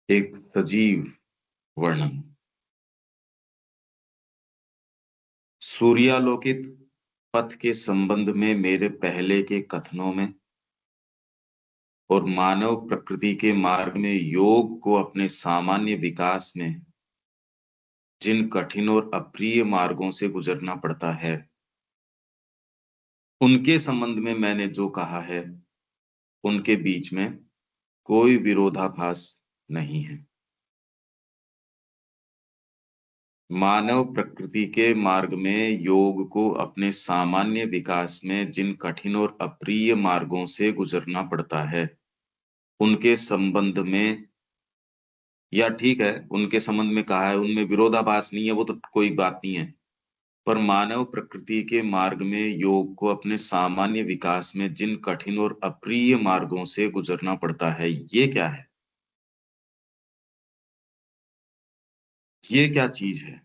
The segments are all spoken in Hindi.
एक सजीव वर्णन। सूर्यालोकित पथ के संबंध में मेरे पहले के कथनों में और मानव प्रकृति के मार्ग में योग को अपने सामान्य विकास में जिन कठिन और अप्रिय मार्गों से गुजरना पड़ता है, उनके संबंध में मैंने जो कहा है, उनके बीच में कोई विरोधाभास नहीं है। मानव प्रकृति के मार्ग में योग को अपने सामान्य विकास में जिन कठिन और अप्रिय मार्गों से गुजरना पड़ता है, उनके संबंध में, या ठीक है, उनके संबंध में कहा है, उनमें विरोधाभास नहीं है, वो तो कोई बात नहीं है। पर मानव प्रकृति के मार्ग में योग को अपने सामान्य विकास में जिन कठिन और अप्रिय मार्गों से गुजरना पड़ता है, ये क्या है? ये क्या चीज है?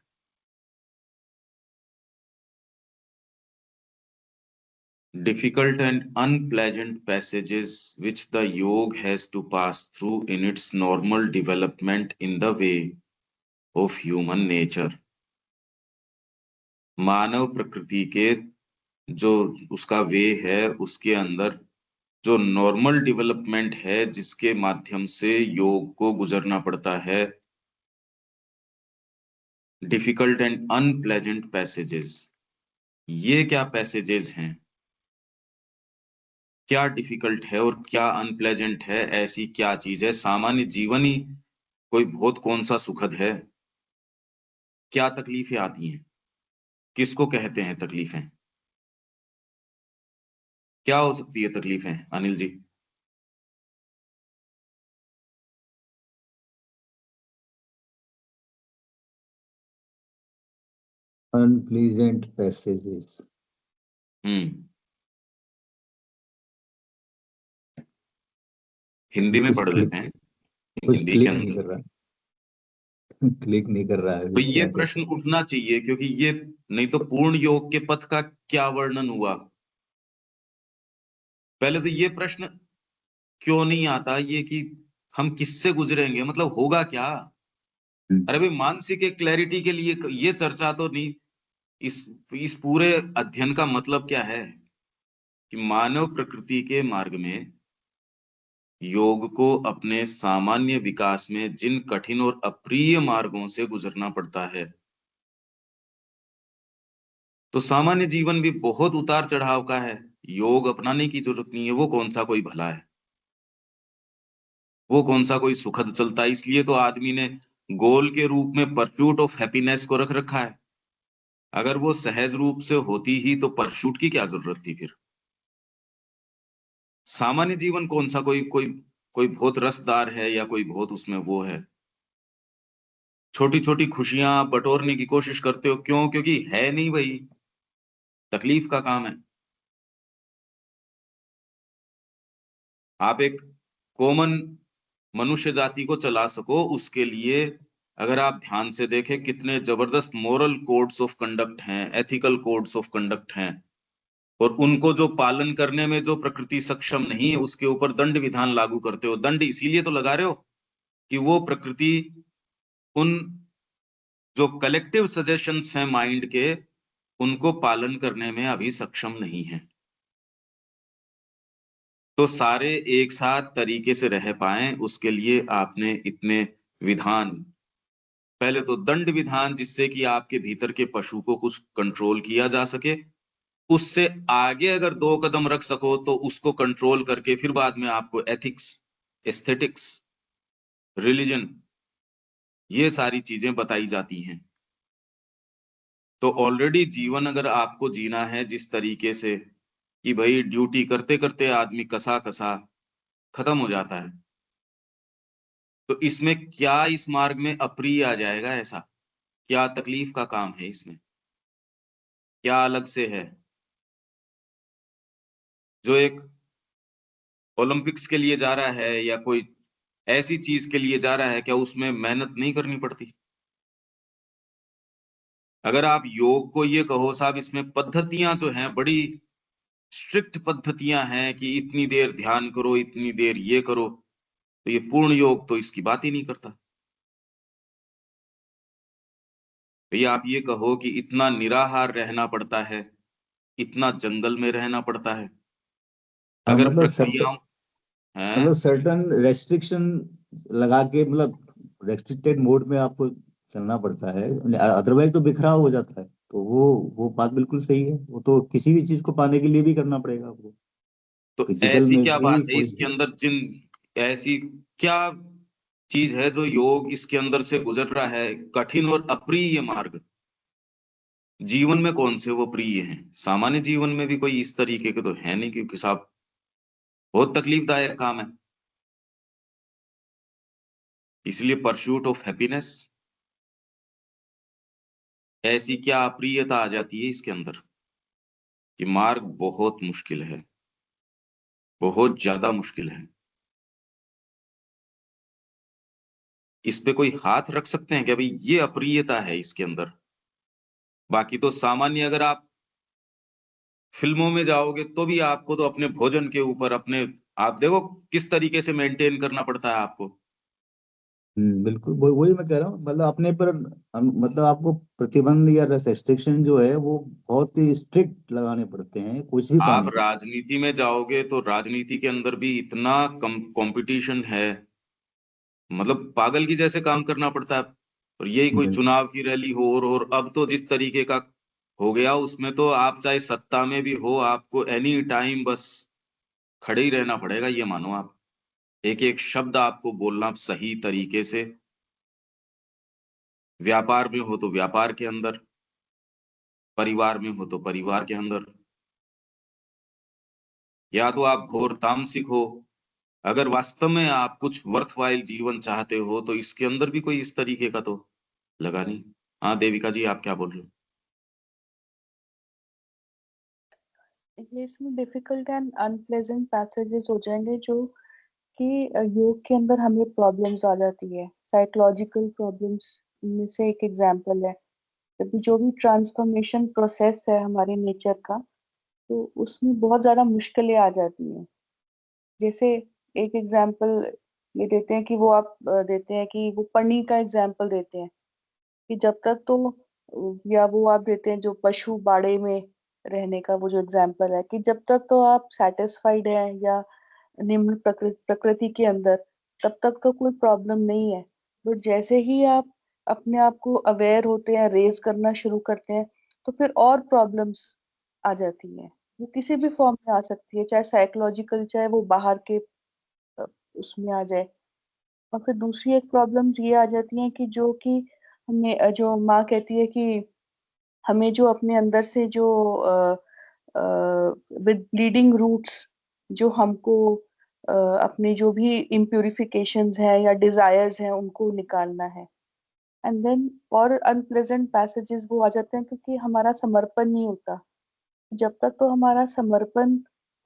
Difficult and unpleasant passages which the yoga has to pass through in its normal development in the way of human nature। मानव प्रकृति के जो उसका वे है, उसके अंदर जो नॉर्मल डेवलपमेंट है, जिसके माध्यम से योग को गुजरना पड़ता है, डिफिकल्ट एंड अनप्लेजेंट पैसेजेस। ये क्या पैसेजेस हैं? क्या डिफिकल्ट है और क्या अनप्लेजेंट है? ऐसी क्या चीज है? सामान्य जीवन ही कोई बहुत कौन सा सुखद है? क्या तकलीफें आती हैं? किसको कहते हैं तकलीफें? क्या हो सकती है तकलीफें, अनिल जी? unpleasant passages। हम्म। हिंदी में कुछ पढ़ क्लिक लेते हैं, कुछ हिंदी के क्लिक नहीं अंदर। कर रहा। क्लिक नहीं कर रहा है तो अभी, ये क्या प्रश्न कहते उठना चाहिए, क्योंकि ये नहीं तो पूर्ण योग के पथ का क्या वर्णन हुआ? पहले तो ये प्रश्न क्यों नहीं आता, ये कि हम किससे गुजरेंगे, मतलब होगा क्या? हैं। अरे भाई, मानसिक एक क्लैरिटी के लिए ये चर्चा तो नहीं। इस इस पूरे अध्ययन का मतलब क्या है? कि मानव प्रकृति के मार्ग में योग को अपने सामान्य विकास में जिन कठिन और अप्रिय मार्गों से गुजरना पड़ता है, तो सामान्य जीवन भी बहुत उतार चढ़ाव का है। योग अपनाने की जरूरत नहीं है। वो कौन सा कोई भला है? वो कौन सा कोई सुखद चलता है? इसलिए तो आदमी ने गोल के रूप में परस्यूट ऑफ हैप्पीनेस को रख रखा है। अगर वो सहज रूप से होती ही तो परस्यूट की क्या जरूरत थी फिर? सामान्य जीवन कौन सा कोई कोई कोई बहुत रसदार है, या कोई बहुत उसमें वो है? छोटी छोटी खुशियां बटोरने की कोशिश करते हो, क्यों? क्योंकि है नहीं, वही तकलीफ का काम है। आप एक कॉमन मनुष्य जाति को चला सको, उसके लिए अगर आप ध्यान से देखें, कितने जबरदस्त मोरल कोड्स ऑफ कंडक्ट हैं, एथिकल कोड्स ऑफ कंडक्ट हैं, और उनको जो पालन करने में जो प्रकृति सक्षम नहीं है, उसके ऊपर दंड विधान लागू करते हो। दंड इसीलिए तो लगा रहे हो कि वो प्रकृति उन जो कलेक्टिव सजेशंस हैं माइंड के, उनको पालन करने में अभी सक्षम नहीं है। तो सारे एक साथ तरीके से रह पाए, उसके लिए आपने इतने विधान, पहले तो दंड विधान, जिससे कि आपके भीतर के पशु को कुछ कंट्रोल किया जा सके, उससे आगे अगर दो कदम रख सको तो उसको कंट्रोल करके फिर बाद में आपको एथिक्स, एस्थेटिक्स, रिलीजन, ये सारी चीजें बताई जाती हैं। तो ऑलरेडी जीवन अगर आपको जीना है जिस तरीके से कि भाई ड्यूटी करते करते आदमी कसा कसा खत्म हो जाता है, तो इसमें क्या इस मार्ग में अप्रिय आ जाएगा? ऐसा क्या तकलीफ का काम है इसमें? क्या अलग से है? जो एक ओलंपिक्स के लिए जा रहा है या कोई ऐसी चीज के लिए जा रहा है, क्या उसमें मेहनत नहीं करनी पड़ती? अगर आप योग को ये कहो साहब, इसमें पद्धतियां जो हैं बड़ी स्ट्रिक्ट पद्धतियां हैं कि इतनी देर ध्यान करो, इतनी देर ये करो, तो ये पूर्ण योग तो इसकी बात ही नहीं करता। भैया आप ये कहो कि इतना निराहार रहना पड़ता है, इतना जंगल में रहना पड़ता है, अगर मतलब प्रक्रियाओं हैं। सर्टन रेस्ट्रिक्शन लगा के, मतलब रेस्ट्रिक्टेड मोड में आपको चलना पड़ता है, अदरवाइज तो बिखराव हो जाता है। तो वो बात बिल्कुल सही है, वो तो किसी भी चीज को पाने के लिए भी करना पड़ेगा आपको, तो फिजिकल ऐसी में क्या भी बात है कोई इसके भी। अंदर, ऐसी क्या चीज है जो योग इसके अंदर से गुजर रहा है, कठिन और अप्रिय मार्ग? जीवन में कौन से वो प्रिय हैं? सामान्य जीवन में भी कोई इस तरीके के तो है नहीं, क्योंकि साहब बहुत तकलीफदायक काम है। इसलिए परस्यूट ऑफ हैप्पीनेस, ऐसी क्या अप्रियता आ जाती है इसके अंदर कि मार्ग बहुत मुश्किल है, बहुत ज्यादा मुश्किल है। इस पे कोई हाथ रख सकते हैं कि भाई ये अप्रियता है इसके अंदर? बाकी तो सामान्य, अगर आप फिल्मों में जाओगे तो भी आपको तो अपने भोजन के ऊपर अपने, आप देखो किस तरीके से मेंटेन करना पड़ता है आपको। बिल्कुल वही मैं कह रहा हूँ, मतलब अपने पर मतलब आपको प्रतिबंध या रेस्ट्रिक्शन जो है वो बहुत ही स्ट्रिक्ट लगाने पड़ते हैं कुछ भी आप पाने के लिए। राजनीति में जाओगे तो राजनीति के अंदर भी इतना कम कंपटीशन है, मतलब पागल की जैसे काम करना पड़ता है। और यही कोई बिल्कुल। चुनाव की रैली हो, और अब तो जिस तरीके का हो गया, उसमें तो आप चाहे सत्ता में भी हो, आपको एनी टाइम बस खड़े ही रहना पड़ेगा, ये मानो आप। एक एक शब्द आपको बोलना सही तरीके से। व्यापार में हो तो व्यापार के अंदर, परिवार में हो तो परिवार के अंदर। या तो आप घोर तामसिक हो, अगर वास्तव में आप कुछ वर्थवाइल जीवन चाहते हो तो इसके अंदर भी कोई इस तरीके का तो लगा नहीं। हाँ देविका जी, आप क्या बोल रहे हो? ये इसमें डिफिकल्ट एंड अनप्लेजेंट पैसेजेस हो जाएंगे जो कि योग के अंदर हमें प्रॉब्लम्स आ जाती है, साइकोलॉजिकल प्रॉब्लम्स में से एक एग्जांपल है। अभी जो भी ट्रांसफॉर्मेशन प्रोसेस है हमारे नेचर का, तो उसमें बहुत ज्यादा मुश्किलें आ जाती हैं। जैसे एक एग्जांपल ये देते हैं कि वो आप देते हैं कि वो पढ़ने का एग्जांपल देते हैं कि जब तक तो या वो आप देते हैं जो पशु बाड़े में रहने का वो जो एग्जांपल है कि जब तक तो आप सेटिस्फाइड हैं या निम्न प्रकृति के अंदर, तब तक तो कोई प्रॉब्लम नहीं है। तो जैसे ही आप अपने आप को अवेयर होते हैं, रेज करना शुरू करते हैं, तो फिर और प्रॉब्लम्स आ जाती हैं। वो किसी भी फॉर्म में आ सकती है, चाहे साइकोलॉजिकल, चाहे वो बाहर के अ, उसमें आ जाए। और फिर दूसरी एक प्रॉब्लम्स ये आ जाती हैं कि जो कि हमें जो माँ कहती है कि हमें जो अपने अंदर से जो विद ब्लीडिंग रूट्स जो हमको अपने जो भी इम्प्यूरिफिकेशंस हैं या डिजायर्स हैं उनको निकालना है। एंड देन और अनप्लेजेंट पैसेजेस वो आ जाते हैं क्योंकि हमारा समर्पण नहीं होता। जब तक तो हमारा समर्पण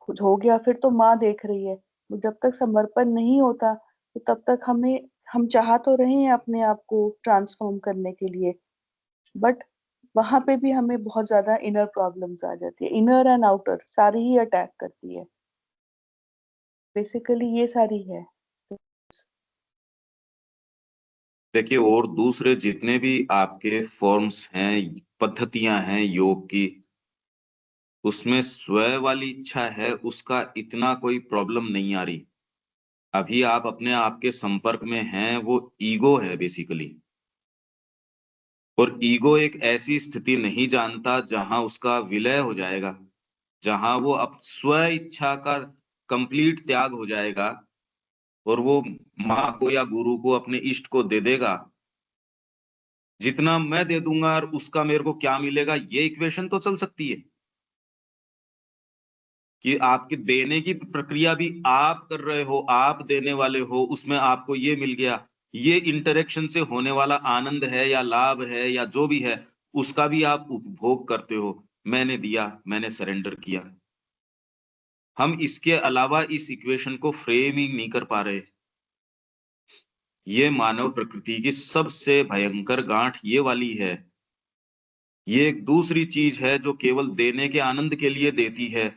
खुद हो गया फिर तो माँ देख रही है। तो जब तक समर्पण नहीं होता तो तब तक हम चाह तो रहे हैं अपने आप को ट्रांसफॉर्म करने के लिए, बट वहां पे भी हमें बहुत ज्यादा इनर प्रॉब्लम्स आ जाती है, इनर एंड आउटर सारी ही अटैक करती है। बेसिकली ये सारी है। देखिए, और दूसरे जितने भी आपके फॉर्म्स हैं, पद्धतियां हैं योग की, उसमें स्वयं वाली इच्छा है, उसका इतना कोई प्रॉब्लम नहीं आ रही। अभी आप अपने आप के संपर्क में हैं, वो ईगो है बेसिकली। और ईगो एक ऐसी स्थिति नहीं जानता जहां उसका विलय हो जाएगा, जहां वो अब स्व इच्छा का कंप्लीट त्याग हो जाएगा, और वो माँ को या गुरु को, अपने इष्ट को दे देगा। जितना मैं दे दूंगा और उसका मेरे को क्या मिलेगा, ये इक्वेशन तो चल सकती है कि आपकी देने की प्रक्रिया भी आप कर रहे हो, आप देने वाले हो, उसमें आपको ये मिल गया। ये इंटरेक्शन से होने वाला आनंद है या लाभ है या जो भी है, उसका भी आप उपभोग करते हो। मैंने दिया, मैंने सरेंडर किया। हम इसके अलावा इस इक्वेशन को फ्रेम ही नहीं कर पा रहे। ये मानव प्रकृति की सबसे भयंकर गांठ ये वाली है। ये एक दूसरी चीज है जो केवल देने के आनंद के लिए देती है,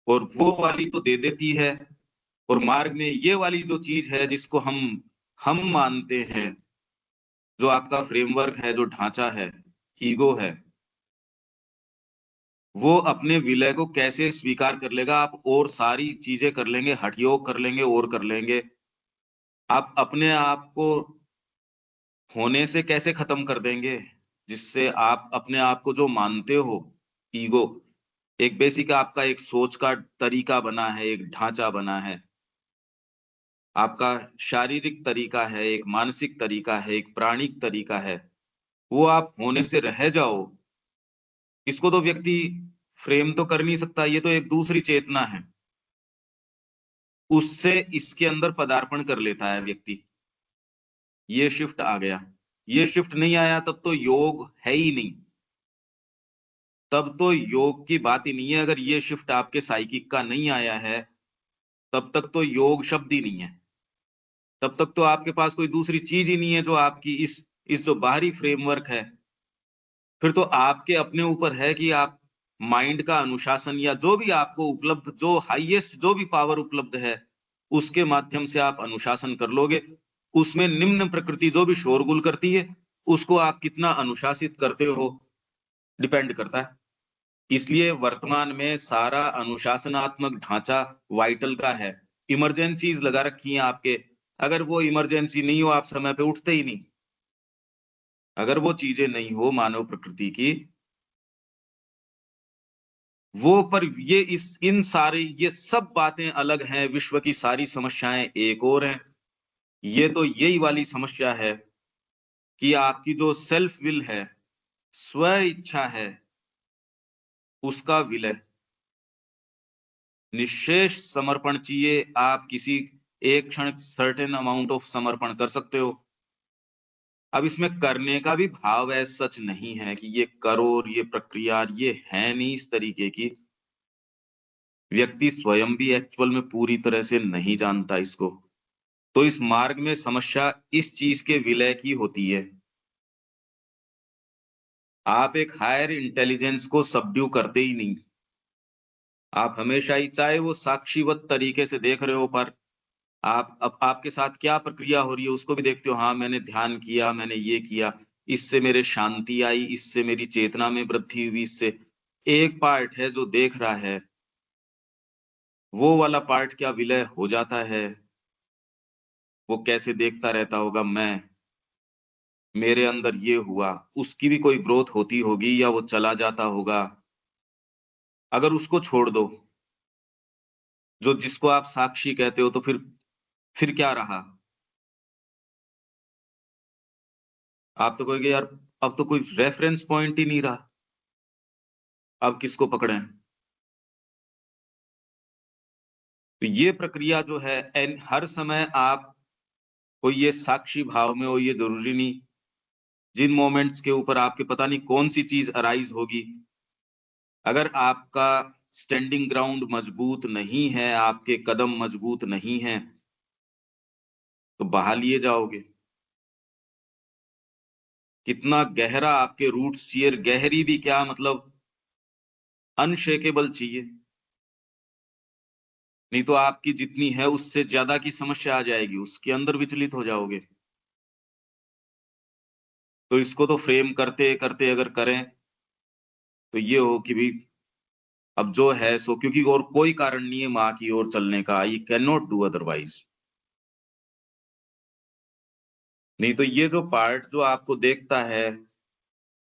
और वो वाली तो दे देती है, और मार्ग में ये वाली जो चीज है जिसको हम मानते हैं, जो आपका फ्रेमवर्क है, जो ढांचा है, ईगो है, वो अपने विलय को कैसे स्वीकार कर लेगा? आप और सारी चीजें कर लेंगे, हठयोग कर लेंगे और कर लेंगे, आप अपने आप को होने से कैसे खत्म कर देंगे? जिससे आप अपने आप को जो मानते हो, ईगो, एक बेसिक आपका एक सोच का तरीका बना है, एक ढांचा बना है, आपका शारीरिक तरीका है, एक मानसिक तरीका है, एक प्राणिक तरीका है, वो आप होने से रह जाओ, इसको तो व्यक्ति फ्रेम तो कर नहीं सकता, ये तो एक दूसरी चेतना है, उससे इसके अंदर पदार्पण कर लेता है व्यक्ति। ये शिफ्ट आ गया, ये शिफ्ट नहीं आया तब तो योग है ही नहीं, तब तो योग की बात ही नहीं है। अगर ये शिफ्ट आपके साइकिक का नहीं आया है, तब तक तो योग शब्द ही नहीं है, तब तक तो आपके पास कोई दूसरी चीज ही नहीं है जो आपकी इस जो बाहरी फ्रेमवर्क है। फिर तो आपके अपने ऊपर है कि आप माइंड का अनुशासन या जो भी आपको उपलब्ध, जो हाईएस्ट जो भी पावर उपलब्ध है, उसके माध्यम से आप अनुशासन कर लोगे। उसमें निम्न प्रकृति जो भी शोरगुल करती है, उसको आप कितना अनुशासित करते हो, डिपेंड करता है। इसलिए वर्तमान में सारा अनुशासनात्मक ढांचा वाइटल का है। इमरजेंसीज लगा रखी हैं आपके, अगर वो इमरजेंसी नहीं हो, आप समय पे उठते ही नहीं। अगर वो चीजें नहीं हो मानव प्रकृति की, वो पर ये इन सारे ये सब बातें अलग हैं, विश्व की सारी समस्याएं एक और हैं। ये तो यही वाली समस्या है कि आपकी जो सेल्फ विल है, स्व इच्छा है, उसका विलय, निशेष समर्पण चाहिए। आप किसी एक क्षण सर्टेन अमाउंट ऑफ समर्पण कर सकते हो। अब इसमें करने का भी भाव है, सच नहीं है कि ये करो और ये प्रक्रिया, ये है नहीं इस तरीके की। व्यक्ति स्वयं भी एक्चुअल में पूरी तरह से नहीं जानता इसको। तो इस मार्ग में समस्या इस चीज के विलय की होती है। आप एक हायर इंटेलिजेंस को सबड्यू करते ही नहीं। आप हमेशा ही, चाहे वो साक्षीवत तरीके से देख रहे हो, पर आप अब आपके साथ क्या प्रक्रिया हो रही है उसको भी देखते हो। हाँ, मैंने ध्यान किया, मैंने ये किया, इससे मेरे शांति आई, इससे मेरी चेतना में वृद्धि हुई, इससे एक पार्ट है जो देख रहा है, वो वाला पार्ट क्या विलय हो जाता है? वो कैसे देखता रहता होगा, मैं, मेरे अंदर ये हुआ, उसकी भी कोई ग्रोथ होती होगी या वो चला जाता होगा। अगर उसको छोड़ दो, जो जिसको आप साक्षी कहते हो, तो फिर क्या रहा? आप तो कहोगे यार, अब तो कोई रेफरेंस पॉइंट ही नहीं रहा, अब किसको पकड़ें? तो ये प्रक्रिया जो है, हर समय आप कोई ये साक्षी भाव में हो, ये जरूरी नहीं। जिन मोमेंट्स के ऊपर आपके पता नहीं कौन सी चीज अराइज होगी, अगर आपका स्टैंडिंग ग्राउंड मजबूत नहीं है, आपके कदम मजबूत नहीं है, तो बहा लिए जाओगे। कितना गहरा आपके रूट्स चाहिए, गहरी भी क्या, मतलब अनशेकेबल चाहिए। नहीं तो आपकी जितनी है उससे ज्यादा की समस्या आ जाएगी, उसके अंदर विचलित हो जाओगे। तो इसको तो फ्रेम करते करते अगर करें तो ये हो कि भी अब जो है सो, क्योंकि और कोई कारण नहीं है माँ की ओर चलने का, I can not do otherwise. नहीं तो ये जो पार्ट जो आपको देखता है,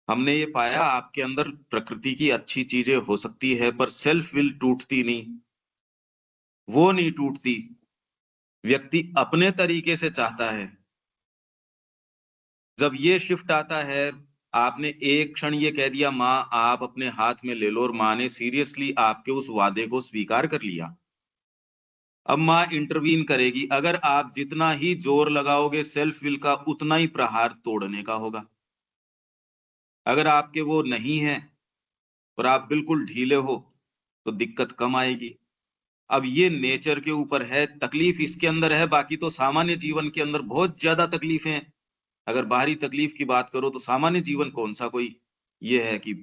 हमने ये पाया आपके अंदर प्रकृति की अच्छी चीजें हो सकती है, पर सेल्फ विल टूटती नहीं, वो नहीं टूटती। व्यक्ति अपने तरीके से चाहता है। जब ये शिफ्ट आता है, आपने एक क्षण ये कह दिया माँ आप अपने हाथ में ले लो, और माँ ने सीरियसली आपके उस वादे को स्वीकार कर लिया। अब माँ इंटरवीन करेगी। अगर आप जितना ही जोर लगाओगे सेल्फ विल का, उतना ही प्रहार तोड़ने का होगा। अगर आपके वो नहीं है और आप बिल्कुल ढीले हो, तो दिक्कत कम आएगी। अब ये नेचर के ऊपर है, तकलीफ इसके अंदर है, बाकी तो सामान्य जीवन के अंदर बहुत ज्यादा तकलीफें हैं। अगर बाहरी तकलीफ की बात करो तो सामान्य जीवन कौन सा कोई ये है कि,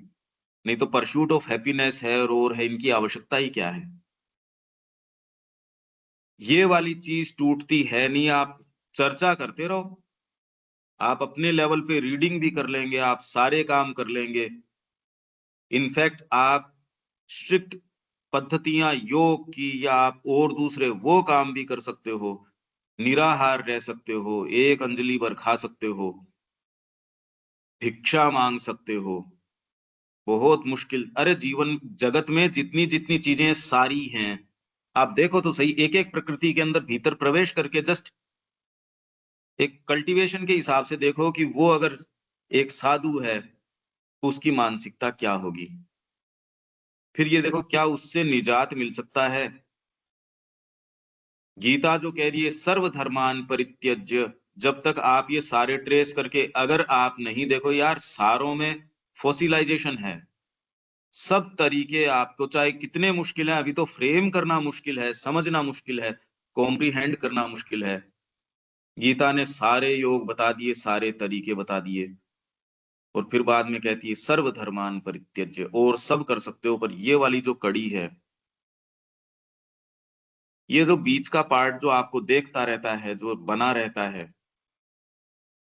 नहीं तो परस्यूट ऑफ हैप्पीनेस है और है, इनकी आवश्यकता ही क्या है? ये वाली चीज टूटती है नहीं। आप चर्चा करते रहो, आप अपने लेवल पे रीडिंग भी कर लेंगे, आप सारे काम कर लेंगे। इनफैक्ट आप स्ट्रिक्ट पद्धतियां योग की या आप और दूसरे वो काम भी कर सकते हो, निराहार रह सकते हो, एक अंजलि भर खा सकते हो, भिक्षा मांग सकते हो। बहुत मुश्किल, अरे जीवन जगत में जितनी जितनी चीजें सारी हैं, आप देखो तो सही, एक एक प्रकृति के अंदर भीतर प्रवेश करके जस्ट एक कल्टीवेशन के हिसाब से देखो कि वो अगर एक साधु है तो उसकी मानसिकता क्या होगी। फिर ये देखो क्या उससे निजात मिल सकता है। गीता जो कह रही है सर्वधर्मान परित्यज्य, जब तक आप ये सारे ट्रेस करके अगर आप नहीं, देखो यार सारों में फॉसिलाइजेशन है, सब तरीके आपको चाहे कितने मुश्किल है, अभी तो फ्रेम करना मुश्किल है, समझना मुश्किल है, कॉम्प्रीहेंड करना मुश्किल है। गीता ने सारे योग बता दिए, सारे तरीके बता दिए, और फिर बाद में कहती है सर्वधर्मान परित्यज्य, और सब कर सकते हो, पर ये वाली जो कड़ी है, ये जो बीच का पार्ट जो आपको देखता रहता है, जो बना रहता है,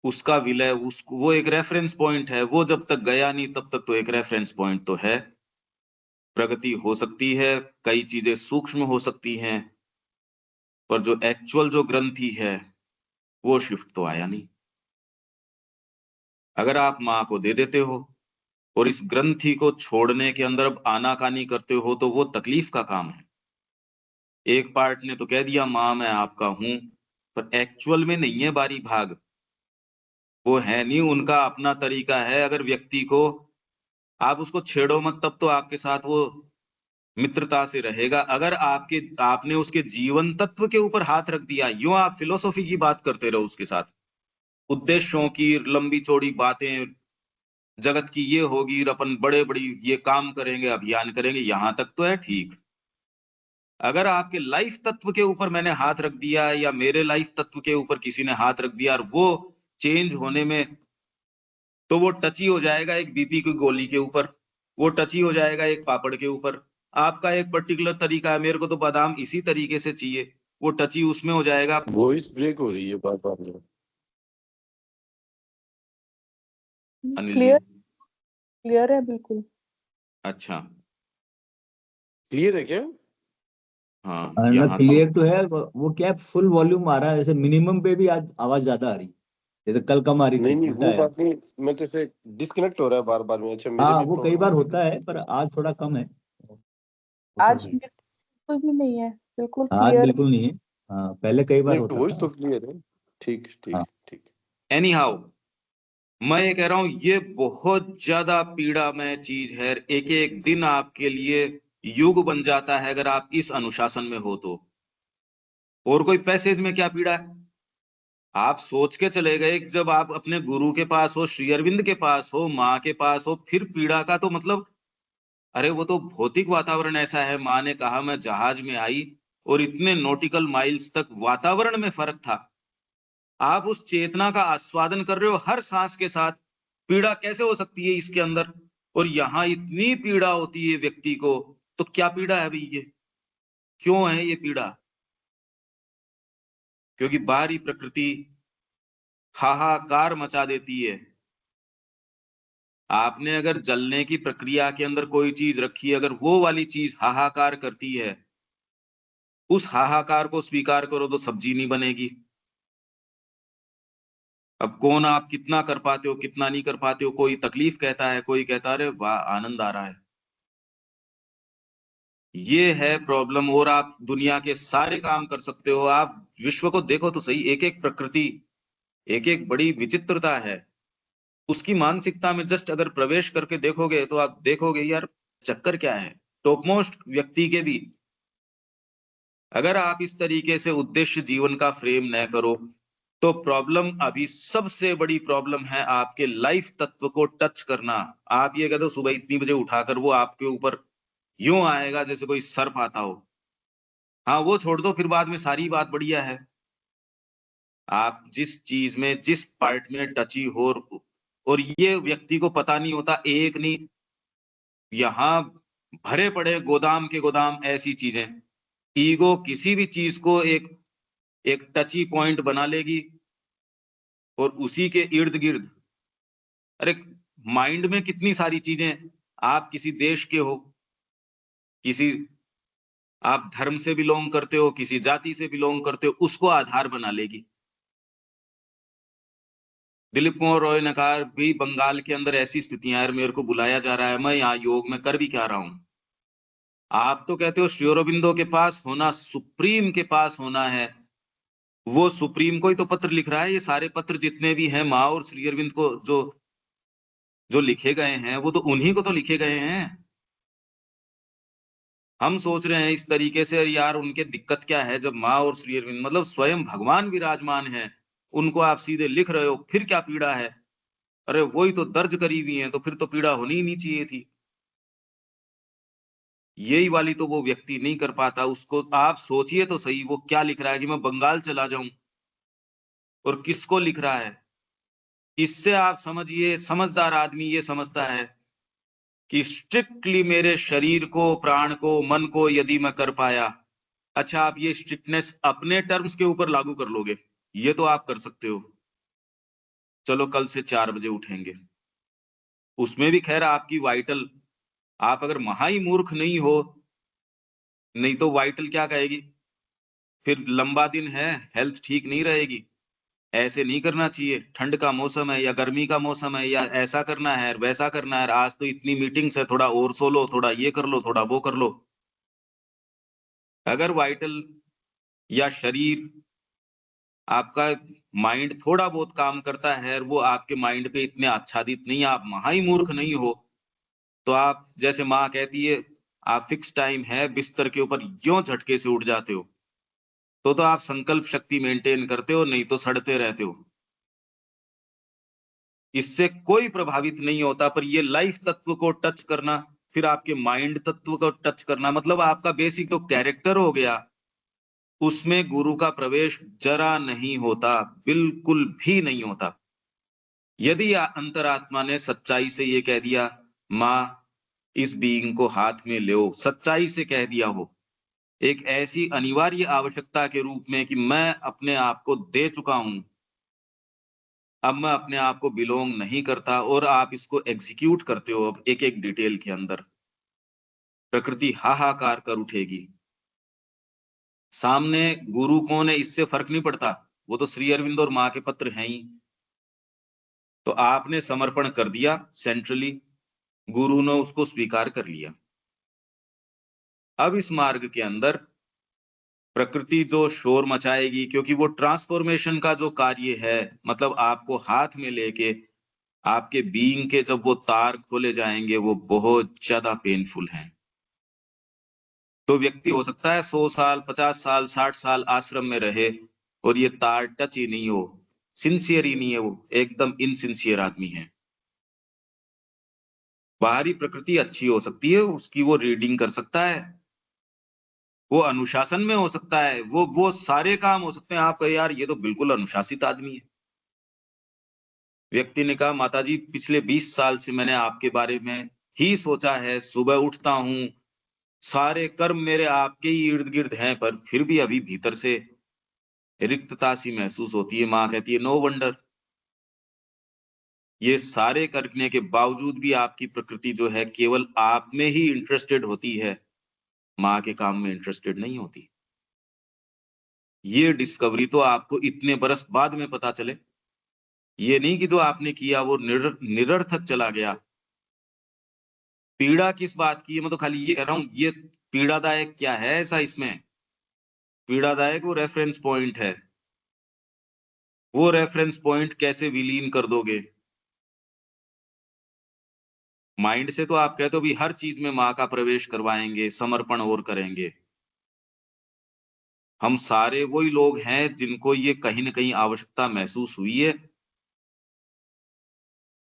उसका विलय, उसको वो एक रेफरेंस पॉइंट है, वो जब तक गया नहीं तब तक तो एक रेफरेंस पॉइंट तो है। प्रगति हो सकती है, कई चीजें सूक्ष्म हो सकती हैं, पर जो एक्चुअल जो ग्रंथि है वो शिफ्ट तो आया नहीं। अगर आप माँ को दे देते हो और इस ग्रंथि को छोड़ने के अंदर अब आनाकानी करते हो तो वो तकलीफ का काम है। एक पार्ट ने तो कह दिया माँ मैं आपका हूं, पर एक्चुअल में नहीं है बारी भाग, वो है नहीं, उनका अपना तरीका है। अगर व्यक्ति को आप उसको छेड़ो मत तब तो आपके साथ वो मित्रता से रहेगा। अगर आपने उसके जीवन तत्व के ऊपर हाथ रख दिया, यूं आप फिलोसॉफी की बात करते रहो उसके साथ, उद्देश्यों की लंबी चौड़ी बातें, जगत की ये होगी, अपन बड़े बड़ी ये काम करेंगे, अभियान करेंगे, यहां तक तो है ठीक। अगर आपके लाइफ तत्व के ऊपर मैंने हाथ रख दिया या मेरे लाइफ तत्व के ऊपर किसी ने हाथ रख दिया और वो चेंज होने में, तो वो टची हो जाएगा एक बीपी की गोली के ऊपर, वो टची हो जाएगा एक पापड़ के ऊपर। आपका एक पर्टिकुलर तरीका है, मेरे को तो बादाम इसी तरीके से चाहिए, वो टची उसमें हो जाएगा। वॉइस ब्रेक हो रही है बार बार। अनिल जी, क्लियर है बिल्कुल। अच्छा, क्लियर है क्या? हाँ ना यहाँ तो क्लियर तो है, वो क्या फुल वॉल्यूम आ रहा है, जैसे मिनिमम पे भी आज आवाज ज्यादा आ रही, जैसे कल कम आ रही नहीं थी, नहीं उल्टा वो है। बात नहीं, मैं जैसे डिस्कनेक्ट हो रहा है बार बार में। अच्छा मेरे हाँ भी वो कई प्रॉब्लम बार हो रही होता है, पर आज थोड़ा कम है। होता आज है। है। बिल्कुल भी नहीं है, बिल्कुल आज क्लियर। बिल्कुल नहीं है। हाँ पहले कई बार नहीं होता वॉइस था। तो क्लियर है। ठीक हाँ ठीक ठीक। एनी हाउ, मैं ये कह रहा हूं ये बहुत ज्यादा पीड़ामय चीज है। एक एक दिन आपके लिए युग बन जाता है अगर आप इस अनुशासन में हो तो। और कोई पैसेज में क्या पीड़ा है, आप सोच के चले गए कि जब आप अपने गुरु के पास हो, श्री अरविंद के पास हो, माँ के पास हो, फिर पीड़ा का तो मतलब, अरे वो तो भौतिक वातावरण ऐसा है। माँ ने कहा मैं जहाज में आई और इतने नॉटिकल माइल्स तक वातावरण में फर्क था, आप उस चेतना का आस्वादन कर रहे हो हर सांस के साथ, पीड़ा कैसे हो सकती है इसके अंदर। और यहाँ इतनी पीड़ा होती है व्यक्ति को, तो क्या पीड़ा है भाई ये, क्यों है ये पीड़ा? क्योंकि बाहरी प्रकृति हाहाकार मचा देती है। आपने अगर जलने की प्रक्रिया के अंदर कोई चीज रखी है, अगर वो वाली चीज हाहाकार करती है, उस हाहाकार को स्वीकार करो तो सब्जी नहीं बनेगी। अब कौन आप कितना कर पाते हो कितना नहीं कर पाते हो, कोई तकलीफ कहता है, कोई कहता है अरे वाह आनंद आ रहा है। ये है प्रॉब्लम। और आप दुनिया के सारे काम कर सकते हो, आप विश्व को देखो तो सही, एक एक प्रकृति, एक एक बड़ी विचित्रता है। उसकी मानसिकता में जस्ट अगर प्रवेश करके देखोगे तो आप देखोगे यार चक्कर क्या है। टॉप मोस्ट व्यक्ति के भी, अगर आप इस तरीके से उद्देश्य जीवन का फ्रेम न करो तो प्रॉब्लम, अभी सबसे बड़ी प्रॉब्लम है आपके लाइफ तत्व को टच करना। आप ये कहते हो सुबह इतनी बजे उठाकर वो आपके ऊपर यूं आएगा जैसे कोई सर्प आता हो, हाँ वो छोड़ दो, फिर बाद में सारी बात बढ़िया है। आप जिस चीज में जिस पार्ट में टची हो, और ये व्यक्ति को पता नहीं होता, एक नहीं, यहाँ भरे पड़े गोदाम के गोदाम ऐसी चीजें। ईगो किसी भी चीज को एक टची पॉइंट बना लेगी और उसी के इर्द गिर्द, अरे माइंड में कितनी सारी चीजें, आप किसी देश के हो, किसी आप धर्म से बिलोंग करते हो, किसी जाति से बिलोंग करते हो, उसको आधार बना लेगी। दिलीप कुमार रॉय ने कहा भी बंगाल के अंदर ऐसी स्थितियां यार, मेरे को बुलाया जा रहा है, मैं यहाँ योग में कर भी क्या रहा हूं। आप तो कहते हो श्री अरबिंदो के पास होना, सुप्रीम के पास होना है, वो सुप्रीम को ही तो पत्र लिख रहा है। ये सारे पत्र जितने भी हैं माँ और श्री अरविंद को जो जो लिखे गए हैं, वो तो उन्हीं को तो लिखे गए हैं। हम सोच रहे हैं इस तरीके से, यार उनके दिक्कत क्या है, जब माँ और श्री अरविंद मतलब स्वयं भगवान विराजमान है, उनको आप सीधे लिख रहे हो, फिर क्या पीड़ा है। अरे वही तो दर्ज करी हुई है, तो फिर तो पीड़ा होनी ही नहीं चाहिए थी। यही वाली तो वो व्यक्ति नहीं कर पाता। उसको आप सोचिए तो सही, वो क्या लिख रहा है कि मैं बंगाल चला जाऊं, और किसको लिख रहा है। इससे आप समझिए, समझदार आदमी ये समझता है कि स्ट्रिक्टली मेरे शरीर को, प्राण को, मन को यदि मैं कर पाया, अच्छा आप ये स्ट्रिक्टनेस अपने टर्म्स के ऊपर लागू कर लोगे, ये तो आप कर सकते हो। चलो कल से 4 बजे उठेंगे, उसमें भी खैर आपकी वाइटल, आप अगर महा ही मूर्ख नहीं हो, नहीं तो वाइटल क्या कहेगी, फिर लंबा दिन है, हेल्थ ठीक नहीं रहेगी, ऐसे नहीं करना चाहिए, ठंड का मौसम है या गर्मी का मौसम है, या ऐसा करना है वैसा करना है, आज तो इतनी मीटिंग्स है, थोड़ा और सो लो, थोड़ा ये कर लो, थोड़ा वो कर लो। अगर वाइटल या शरीर, आपका माइंड थोड़ा बहुत काम करता है और वो आपके माइंड पे इतने आच्छादित नहीं, आप महा ही मूर्ख नहीं हो, तो आप जैसे माँ कहती है, आप फिक्स टाइम है बिस्तर के ऊपर क्यों झटके से उठ जाते हो, तो आप संकल्प शक्ति मेंटेन करते हो, नहीं तो सड़ते रहते हो। इससे कोई प्रभावित नहीं होता। पर ये लाइफ तत्व को टच करना, फिर आपके माइंड तत्व को टच करना, मतलब आपका बेसिक जो कैरेक्टर हो गया, उसमें गुरु का प्रवेश जरा नहीं होता, बिल्कुल भी नहीं होता। यदि अंतरात्मा ने सच्चाई से ये कह दिया, माँ इस बीइंग को हाथ में लो, सच्चाई से कह दिया हो, एक ऐसी अनिवार्य आवश्यकता के रूप में कि मैं अपने आप को दे चुका हूं, अब मैं अपने आप को बिलोंग नहीं करता, और आप इसको एग्जीक्यूट करते हो अब एक एक डिटेल के अंदर, प्रकृति हाहाकार कर उठेगी। सामने गुरु कौन है इससे फर्क नहीं पड़ता, वो तो श्री अरविंद और माँ के पत्र हैं ही। तो आपने समर्पण कर दिया सेंट्रली, गुरु ने उसको स्वीकार कर लिया। अब इस मार्ग के अंदर प्रकृति जो शोर मचाएगी, क्योंकि वो ट्रांसफॉर्मेशन का जो कार्य है, मतलब आपको हाथ में लेके आपके बीइंग के जब वो तार खोले जाएंगे, वो बहुत ज्यादा पेनफुल हैं। तो व्यक्ति हो सकता है 100 साल, 50 साल, 60 साल आश्रम में रहे और ये तार टच ही नहीं हो, सिंसियर ही नहीं है, वो एकदम इनसिंसियर आदमी है। बाहरी प्रकृति अच्छी हो सकती है, उसकी वो रीडिंग कर सकता है, वो अनुशासन में हो सकता है, वो सारे काम हो सकते हैं। आप कहे यार ये तो बिल्कुल अनुशासित आदमी है। व्यक्ति ने कहा माताजी पिछले 20 साल से मैंने आपके बारे में ही सोचा है, सुबह उठता हूँ, सारे कर्म मेरे आपके ही इर्द गिर्द हैं, पर फिर भी अभी भीतर से रिक्तता सी महसूस होती है। माँ कहती है नो वंडर, ये सारे करने के बावजूद भी आपकी प्रकृति जो है केवल आप में ही इंटरेस्टेड होती है, माँ के काम में इंटरेस्टेड नहीं होती। ये डिस्कवरी तो आपको इतने बरस बाद में पता चले, ये नहीं कि जो आपने किया वो निरर्थक चला गया। पीड़ा किस बात की है, मैं तो खाली ये कह रहा हूं, ये पीड़ादायक क्या है ऐसा इसमें। पीड़ादायक वो रेफरेंस पॉइंट है, वो रेफरेंस पॉइंट कैसे विलीन कर दोगे। माइंड से तो आप कहते हो भी हर चीज में माँ का प्रवेश करवाएंगे, समर्पण और करेंगे। हम सारे वही लोग हैं जिनको ये कहीं ना कहीं आवश्यकता महसूस हुई है,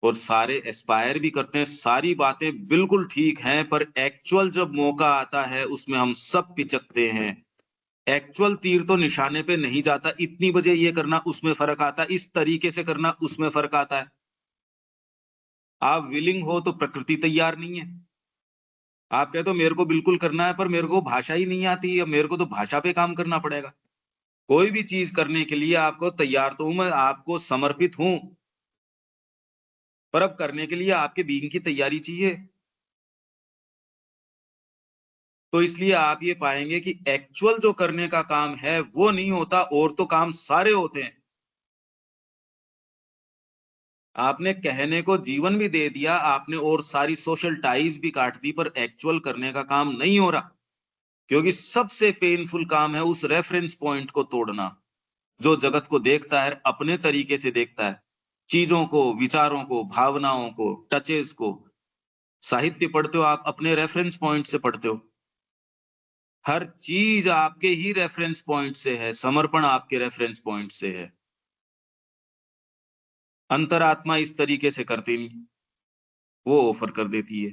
और सारे एस्पायर भी करते हैं, सारी बातें बिल्कुल ठीक हैं, पर एक्चुअल जब मौका आता है उसमें हम सब पिचकते हैं। एक्चुअल तीर तो निशाने पे नहीं जाता, इतनी बजे ये करना उसमें फर्क आता है, इस तरीके से करना उसमें फर्क आता है। आप विलिंग हो तो प्रकृति तैयार नहीं है, आप कहते हो मेरे को बिल्कुल करना है, पर मेरे को भाषा ही नहीं आती है, मेरे को तो भाषा पे काम करना पड़ेगा। कोई भी चीज करने के लिए आपको तैयार तो हूं मैं, आपको समर्पित हूं, पर अब करने के लिए आपके बीइंग की तैयारी चाहिए। तो इसलिए आप ये पाएंगे कि एक्चुअल जो करने का काम है वो नहीं होता, और तो काम सारे होते हैं। आपने कहने को जीवन भी दे दिया आपने, और सारी सोशल टाइज भी काट दी, पर एक्चुअल करने का काम नहीं हो रहा। क्योंकि सबसे पेनफुल काम है उस रेफरेंस पॉइंट को तोड़ना, जो जगत को देखता है अपने तरीके से देखता है, चीजों को, विचारों को, भावनाओं को, टचेस को। साहित्य पढ़ते हो आप अपने रेफरेंस पॉइंट से पढ़ते हो, हर चीज आपके ही रेफरेंस पॉइंट से है, समर्पण आपके रेफरेंस पॉइंट से है। अंतरात्मा इस तरीके से करती नहीं, वो ऑफर कर देती है।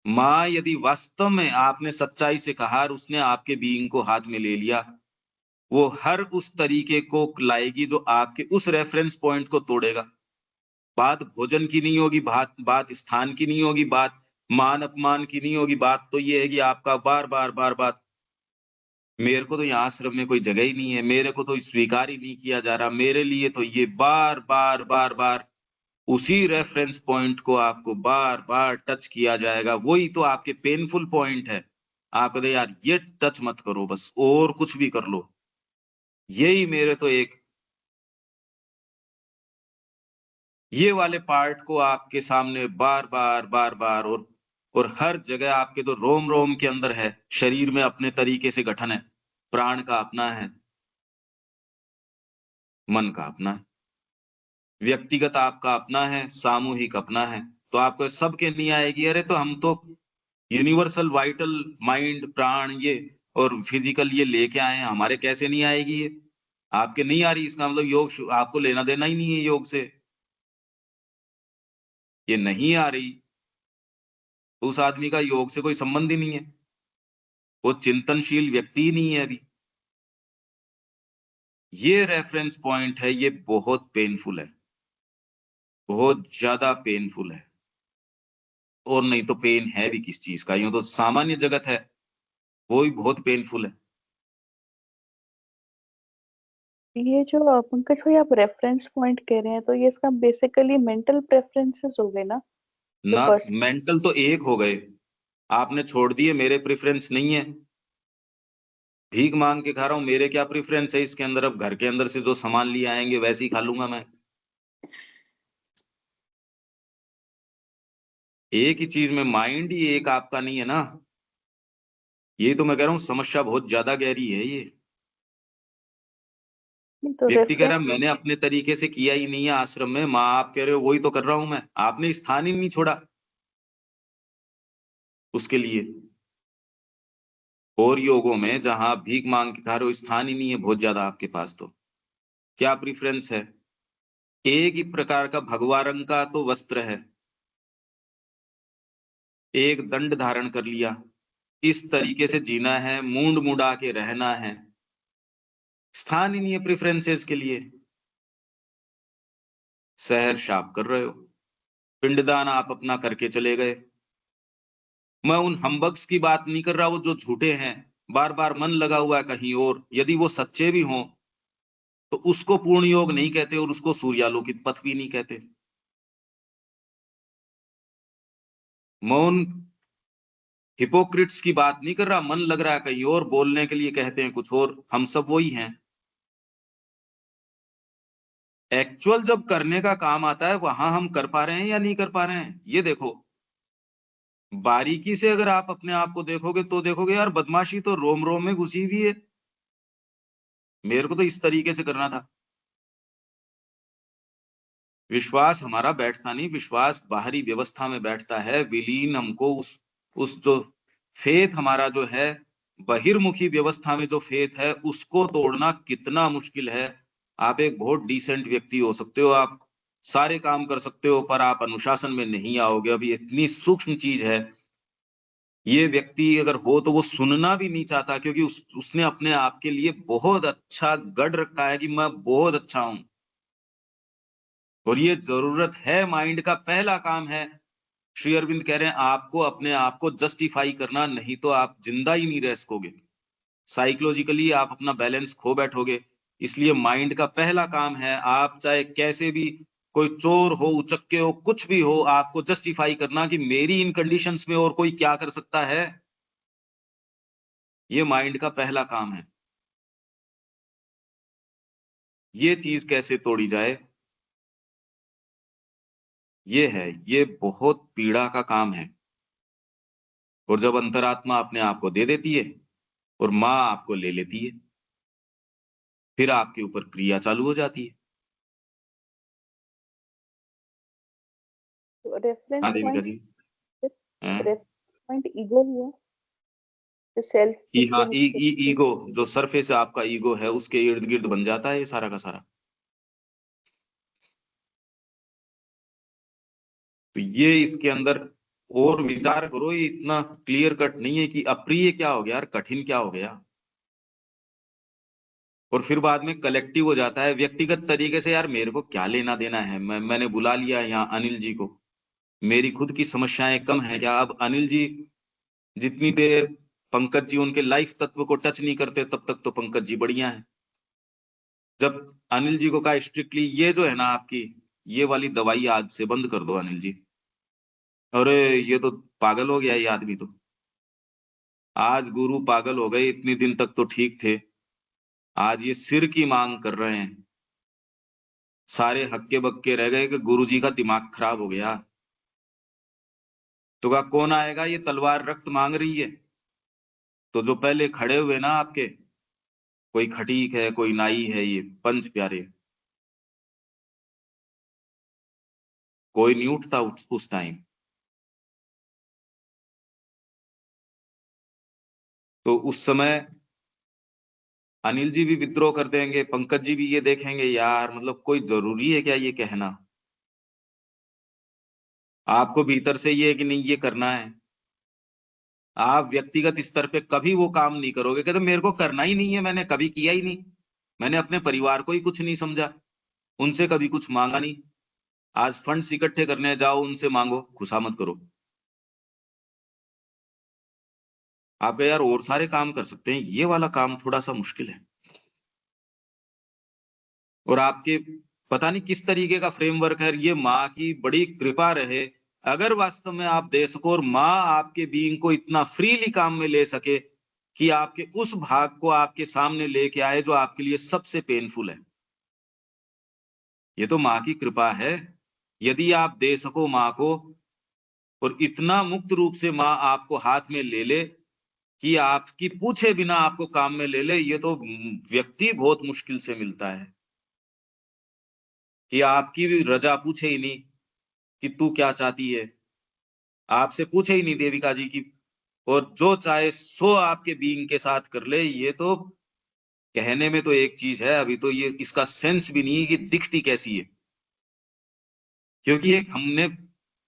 माँ यदि वास्तव में आपने सच्चाई से कहा और उसने आपके बीइंग को हाथ में ले लिया, वो हर उस तरीके को लाएगी जो आपके उस रेफरेंस पॉइंट को तोड़ेगा। बात भोजन की नहीं होगी, बात स्थान की नहीं होगी, बात मान अपमान की नहीं होगी, बात तो ये है कि आपका बार बार बार बार मेरे को तो यहाँ आश्रम में कोई जगह ही नहीं है, मेरे को तो स्वीकार ही नहीं किया जा रहा, मेरे लिए तो ये बार बार बार बार उसी रेफरेंस पॉइंट को आपको बार बार टच किया जाएगा। वही तो आपके पेनफुल पॉइंट है। आप कहते यार ये टच मत करो, बस और कुछ भी कर लो। यही मेरे तो एक ये वाले पार्ट को आपके सामने बार बार बार बार, और हर जगह आपके तो रोम रोम के अंदर है। शरीर में अपने तरीके से गठन है, प्राण का अपना है, मन का अपना है, व्यक्तिगत आपका अपना है, सामूहिक अपना है। तो आपको सबके नहीं आएगी, अरे तो हम तो यूनिवर्सल वाइटल माइंड प्राण ये और फिजिकल ये लेके आए हैं, हमारे कैसे नहीं आएगी ये? आपके नहीं आ रही, इसका मतलब योग आपको लेना देना ही नहीं है योग से। ये नहीं आ रही तो उस आदमी का योग से कोई संबंध ही नहीं है, वो चिंतनशील व्यक्ति ही नहीं है अभी। ये रेफरेंस पॉइंट है, ये बहुत पेनफुल है, बहुत ज्यादा पेनफुल है। और नहीं तो पेन है भी किस चीज का, यूं तो सामान्य जगत है, वो भी बहुत पेनफुल है। ये जो पंकज भाई आप रेफरेंस पॉइंट कह रहे हैं, तो ये इसका बेसिकली मेंटल प्रेफरेंसेस हो गए ना, जो ना पर्सन। मेंटल तो एक हो गए, आपने छोड़ दिए, मेरे प्रेफरेंस नहीं है, भीख मांग के खा रहा हूं, मेरे क्या प्रेफरेंस है इसके अंदर? अब घर के अंदर से जो सामान लिए आएंगे वैसे ही खा लूंगा मैं। एक ही चीज में माइंड ही एक आपका नहीं है ना। ये तो मैं कह रहा हूँ समस्या बहुत ज्यादा गहरी है ये। तो व्यक्ति कह रेफरेंस, रहा है मैंने अपने तरीके से किया ही नहीं है आश्रम में, माँ आप कह रहे हो वही तो कर रहा हूं मैं, आपने स्थान ही नहीं छोड़ा उसके लिए। और योगों में जहां आप भीख मांग के खा रहे हो, स्थान ही नहीं है बहुत ज्यादा आपके पास, तो क्या प्रेफरेंस है? एक ही प्रकार का भगवा रंग का तो वस्त्र है, एक दंड धारण कर लिया, इस तरीके से जीना है, मूंड मुड़ा के रहना है, स्थान ही नहीं है प्रेफरेंसेस के लिए। शहर शाप कर रहे हो, पिंडदान आप अपना करके चले गए। मैं उन हम्बग्स की बात नहीं कर रहा, वो जो झूठे हैं, बार बार मन लगा हुआ है कहीं और, यदि वो सच्चे भी हों तो उसको पूर्ण योग नहीं कहते और उसको सूर्यालोकित पथ भी नहीं कहते। मैं उन हिपोक्रिट्स की बात नहीं कर रहा, मन लग रहा है कहीं और, बोलने के लिए कहते हैं कुछ और, हम सब वही हैं। एक्चुअल जब करने का काम आता है वहां हम कर पा रहे हैं या नहीं कर पा रहे हैं, ये देखो। बारीकी से अगर आप अपने आप को देखोगे तो देखोगे यार बदमाशी तो रोम रोम में घुसी हुई है, मेरे को तो इस तरीके से करना था। विश्वास हमारा बैठता नहीं, विश्वास बाहरी व्यवस्था में बैठता है, विलीन हमको उस जो फेथ हमारा जो है, बहिर्मुखी व्यवस्था में जो फेथ है उसको तोड़ना कितना मुश्किल है। आप एक बहुत डिसेंट व्यक्ति हो सकते हो, आप सारे काम कर सकते हो, पर आप अनुशासन में नहीं आओगे। अभी इतनी सूक्ष्म चीज है, ये व्यक्ति अगर हो तो वो सुनना भी नहीं चाहता, क्योंकि उसने अपने आप के लिए बहुत अच्छा गढ़ रखा है कि मैं बहुत अच्छा हूं। और ये जरूरत है, माइंड का पहला काम है श्री अरविंद कह रहे हैं आपको अपने आप को जस्टिफाई करना, नहीं तो आप जिंदा ही नहीं रह सकोगे, साइकोलॉजिकली आप अपना बैलेंस खो बैठोगे। इसलिए माइंड का पहला काम है, आप चाहे कैसे भी, कोई चोर हो, उचक्के हो, कुछ भी हो, आपको जस्टिफाई करना कि मेरी इन कंडीशंस में और कोई क्या कर सकता है। ये माइंड का पहला काम है। ये चीज कैसे तोड़ी जाए, ये बहुत पीड़ा का काम है। और जब अंतरात्मा अपने आप को दे देती है और माँ आपको ले लेती है, फिर आपके ऊपर क्रिया चालू हो जाती है। रेफरेंस हाँ देविका जी। रेफरेंस पॉइंट ईगो ही है, जो सेल्फ कि हाँ, ईगो, जो सरफेस आपका ईगो है उसके इर्द गिर्द बन जाता है ये सारा का सारा। तो ये इसके अंदर और विचार करो, ये इतना क्लियर कट नहीं है कि अप्रिय क्या हो गया यार, कठिन क्या हो गया। और फिर बाद में कलेक्टिव हो जाता है व्यक्तिगत तरीके से, यार मेरे को क्या लेना देना है, मैंने बुला लिया यहाँ अनिल जी को, मेरी खुद की समस्याएं कम है क्या। अब अनिल जी जितनी देर पंकज जी उनके लाइफ तत्व को टच नहीं करते तब तक तो पंकज जी बढ़िया है। जब अनिल जी को कहा स्ट्रिक्टली ये जो है ना आपकी ये वाली दवाई आज से बंद कर दो अनिल जी, अरे ये तो पागल हो गया ये आदमी तो। आज गुरु पागल हो गए, इतने दिन तक तो ठीक थे, आज ये सिर की मांग कर रहे हैं। सारे हक्के बक्के रह गए कि गुरुजी का दिमाग खराब हो गया। तो कहा कौन आएगा, ये तलवार रक्त मांग रही है। तो जो पहले खड़े हुए ना आपके, कोई खटीक है, कोई नाई है, ये पंच प्यारे, कोई नहीं उठता उस टाइम। तो उस समय अनिल जी भी विद्रोह कर देंगे, पंकज जी भी ये देखेंगे यार मतलब कोई जरूरी है क्या ये कहना। आपको भीतर से ये है कि नहीं ये करना है, आप व्यक्तिगत स्तर पे कभी वो काम नहीं करोगे, कहते मेरे को करना ही नहीं है, मैंने कभी किया ही नहीं, मैंने अपने परिवार को ही कुछ नहीं समझा, उनसे कभी कुछ मांगा नहीं। आज फंड्स इकट्ठे करने जाओ उनसे मांगो, खुशामद करो। आप कहे यार और सारे काम कर सकते हैं, ये वाला काम थोड़ा सा मुश्किल है। और आपके पता नहीं किस तरीके का फ्रेमवर्क है, ये माँ की बड़ी कृपा रहे अगर वास्तव में आप दे सको और माँ आपके बीइंग को इतना फ्रीली काम में ले सके कि आपके उस भाग को आपके सामने लेके आए जो आपके लिए सबसे पेनफुल है। ये तो माँ की कृपा है। यदि आप दे सको माँ को और इतना मुक्त रूप से माँ आपको हाथ में ले ले कि आपकी पूछे बिना आपको काम में ले ले, ये तो व्यक्ति बहुत मुश्किल से मिलता है कि आपकी भी रजा पूछे ही नहीं कि तू क्या चाहती है, आपसे पूछे ही नहीं देविका जी की, और जो चाहे सो आपके बीइंग के साथ कर ले। ये तो कहने में तो एक चीज है, अभी तो ये इसका सेंस भी नहीं है कि दिखती कैसी है। क्योंकि एक हमने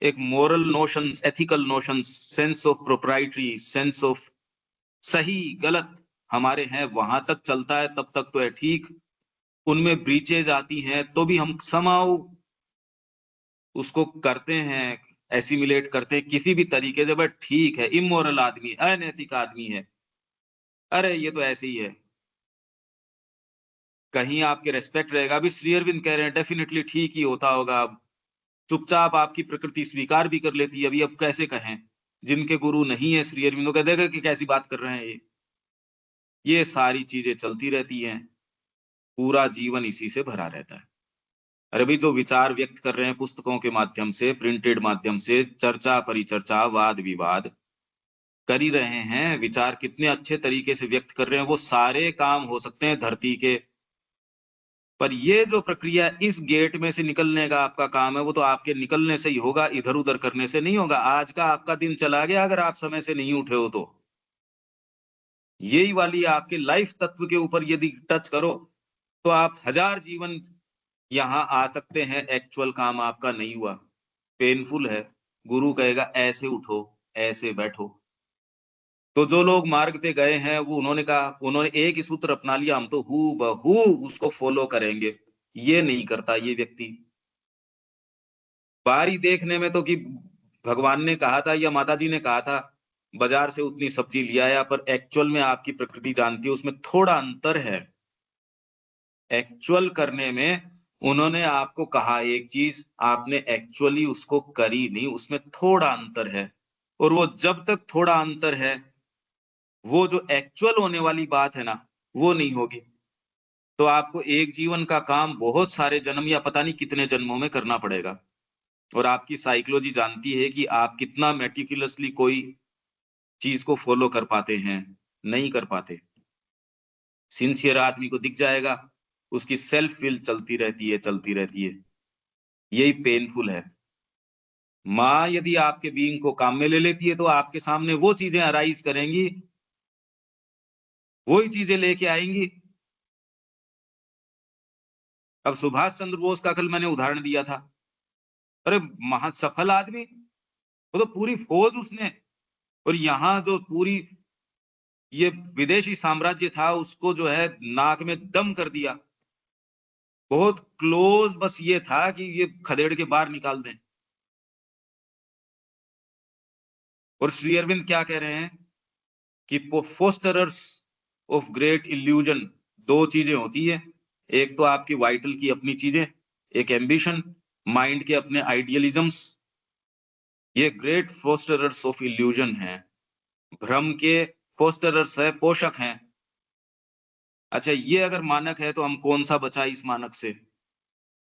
एक moral notions, ethical notions, sense of proprietary, sense of सही गलत हमारे हैं, वहां तक चलता है तब तक तो है ठीक। उनमें ब्रीचेज आती हैं तो भी हम समाउ उसको करते हैं, एसिमिलेट करते हैं किसी भी तरीके से, बट ठीक है इमोरल आदमी, अनैतिक आदमी है, अरे ये तो ऐसे ही है। कहीं आपके रेस्पेक्ट रहेगा। अभी श्री अरविंद कह रहे हैं डेफिनेटली ठीक ही होता होगा, चुपचाप आपकी प्रकृति स्वीकार भी कर लेती है। अभी अब कैसे कहें, जिनके गुरु नहीं है श्री अरविंद कह देगा कि कैसी बात कर रहे हैं ये सारी चीजें चलती रहती हैं, पूरा जीवन इसी से भरा रहता है। अरे भाई जो विचार व्यक्त कर रहे हैं पुस्तकों के माध्यम से, प्रिंटेड माध्यम से, चर्चा परिचर्चा वाद विवाद कर ही रहे हैं, विचार कितने अच्छे तरीके से व्यक्त कर रहे हैं, वो सारे काम हो सकते हैं धरती के। पर ये जो प्रक्रिया इस गेट में से निकलने का आपका काम है, वो तो आपके निकलने से ही होगा, इधर उधर करने से नहीं होगा। आज का आपका दिन चला गया अगर आप समय से नहीं उठे हो तो। यही वाली आपके लाइफ तत्व के ऊपर यदि टच करो तो आप 1000 जीवन यहाँ आ सकते हैं, एक्चुअल काम आपका नहीं हुआ, पेनफुल है। गुरु कहेगा ऐसे उठो, ऐसे बैठो। तो जो लोग मार्ग पे गए हैं वो उन्होंने कहा, उन्होंने एक ही सूत्र अपना लिया, हम तो हू बहू उसको फॉलो करेंगे। ये नहीं करता ये व्यक्ति। बारी देखने में तो कि भगवान ने कहा था या माता जी ने कहा था बाजार से उतनी सब्जी लिया आया, पर एक्चुअल में आपकी प्रकृति जानती है उसमें थोड़ा अंतर है। एक्चुअल करने में उन्होंने आपको कहा एक चीज, आपने एक्चुअली उसको करी नहीं, उसमें थोड़ा अंतर है। और वो जब तक थोड़ा अंतर है, वो जो एक्चुअल होने वाली बात है ना, वो नहीं होगी। तो आपको एक जीवन का काम बहुत सारे जन्म या पता नहीं कितने जन्मों में करना पड़ेगा। और आपकी साइकोलॉजी जानती है कि आप कितना मेटिकुलसली कोई चीज को फॉलो कर पाते हैं, नहीं कर पाते। सिंसियर आदमी को दिख जाएगा, उसकी सेल्फ विल चलती रहती है, चलती रहती है। यही पेनफुल है। माँ यदि आपके बीइंग को काम में ले लेती है तो आपके सामने वो चीजें अराइज करेंगी, वही चीजें लेके आएंगी। अब सुभाष चंद्र बोस का कल मैंने उदाहरण दिया था। अरे महा सफल आदमी, वो तो पूरी फौज उसने, और यहाँ जो पूरी ये विदेशी साम्राज्य था उसको जो है नाक में दम कर दिया। बहुत क्लोज, बस ये था कि ये खदेड़ के बाहर निकाल दें। और श्री अरविंद क्या कह रहे हैं कि फोस्टरर्स ऑफ ग्रेट इल्यूजन, दो चीजें होती है। एक तो आपकी वाइटल की अपनी चीजें, एक एम्बिशन, माइंड के अपने आइडियलिज्म्स, ये ग्रेट फोस्टरर्स ऑफ इल्यूजन हैं। भ्रम के फोस्टरर्स है, पोषक हैं। अच्छा, ये अगर मानक है तो हम कौन सा बचा इस मानक से,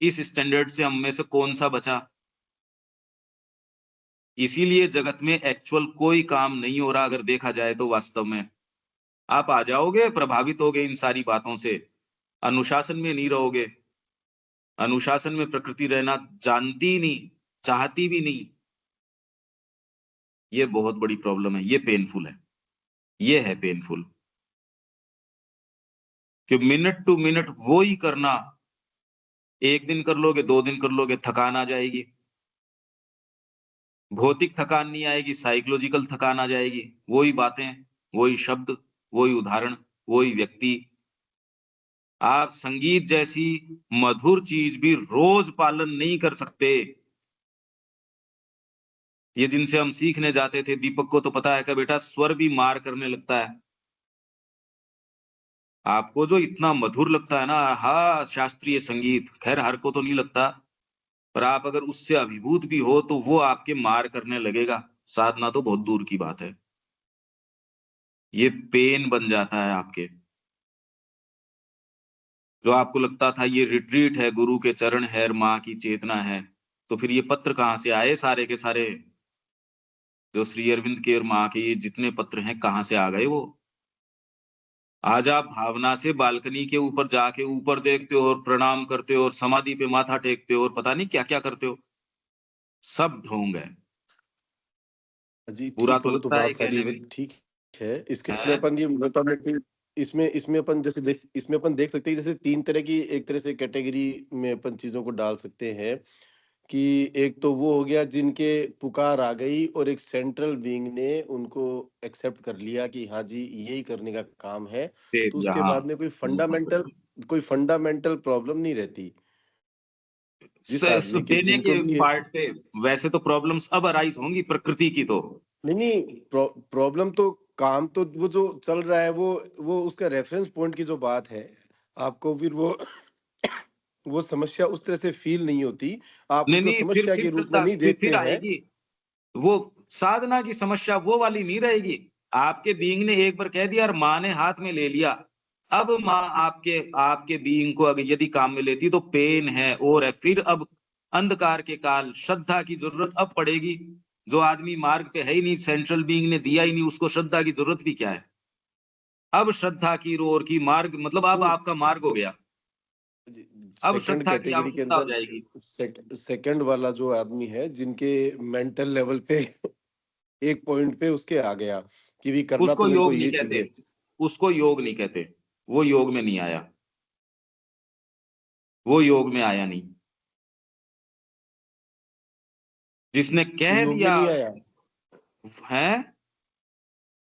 इस स्टैंडर्ड से हम में से कौन सा बचा? इसीलिए जगत में एक्चुअल कोई काम नहीं हो रहा अगर देखा जाए तो। वास्तव में आप आ जाओगे, प्रभावित होगे इन सारी बातों से, अनुशासन में नहीं रहोगे। अनुशासन में प्रकृति रहना जानती नहीं, चाहती भी नहीं। ये बहुत बड़ी प्रॉब्लम है, ये पेनफुल है, ये है पेनफुल। कि मिनट टू मिनट वो ही करना, एक दिन कर लोगे, 2 दिन कर लोगे, थकान आ जाएगी। भौतिक थकान नहीं आएगी, साइकोलॉजिकल थकान आ जाएगी। वही बातें, वही शब्द, वही उदाहरण, वही व्यक्ति। आप संगीत जैसी मधुर चीज भी रोज पालन नहीं कर सकते। ये जिनसे हम सीखने जाते थे, दीपक को तो पता है कि बेटा स्वर भी मार करने लगता है। आपको जो इतना मधुर लगता है ना, हाँ शास्त्रीय संगीत, खैर हर को तो नहीं लगता, पर आप अगर उससे अभिभूत भी हो तो वो आपके मार करने लगेगा। साधना तो बहुत दूर की बात है, ये पेन बन जाता है आपके। जो आपको लगता था ये रिट्रीट है, गुरु के चरण है, माँ की चेतना है, तो फिर ये पत्र कहाँ से आए सारे के सारे? जो श्री अरविंद के और माँ के ये जितने पत्र हैं, कहाँ से आ गए वो? आज आप भावना से बालकनी के ऊपर जाके ऊपर देखते हो और प्रणाम करते हो और समाधि पे माथा टेकते हो और पता नहीं क्या क्या करते हो। सब ढोंग है। जी बुरा ठीक तो है, वो तो लगता है बात ये सारी कहने में। ठीक है। इसके अंदर हैं? अपन ये मोटामोटी इसमें अपन जैसे इसमें अपन देख सकते हैं, जैसे तीन तरह की एक तरह से कैटेगरी में अपन चीजों को डाल सकते हैं। कि एक तो वो हो गया जिनके पुकार आ गई और एक सेंट्रल बीइंग ने उनको एक्सेप्ट कर लिया कि हाँ जी यही करने का काम है। दे तो दिया, उसके हाँ। बाद में बहुत बढ़िया। कोई फंडामेंटल प्रॉब्लम नहीं रहती जिस आदमी की, देने जिनको के कि पार्ट पे वैसे तो प्रॉब्लम्स अब अराइज होंगी प्रकृति की तो। नहीं नहीं, प्रॉब्लम तो काम तो वो जो चल रहा है वो उसका रेफरेंस पॉइंट की जो बात है, आपको फिर वो समस्या उस तरह से फील नहीं होती। आप नहीं उसको नहीं, समस्या फिर के रूप में श्रद्धा नहीं फिर देखते हैं। आएगी। वो साधना की समस्या वो वाली नहीं रहेगी। आपके बीइंग ने एक बार कह दिया और माँ ने हाथ में ले लिया। अब माँ आपके आपके बीइंग को अगर यदि काम में लेती तो पेन है और है। फिर अब अंधकार के काल, श्रद्धा की जरूरत अब पड़ेगी। जो आदमी मार्ग पे है ही नहीं, सेंट्रल बीइंग ने दिया ही नहीं, उसको श्रद्धा की जरूरत भी क्या है? अब श्रद्धा की रोर की मार्ग मतलब अब तो आपका मार्ग हो गया। अब सेकंड श्रद्धा की कैटेगरी के आवश्यकता हो अंदर जाएगी। सेकंड वाला जो आदमी है जिनके मेंटल लेवल पे एक पॉइंट पे उसके आ गया कि भी करना उसको तो मेरे को योग नहीं ये कहते, चीजें। उसको योग नहीं कहते। वो योग में नहीं आया, वो योग में आया नहीं। जिसने वो कह योग में दिया नहीं आया, है।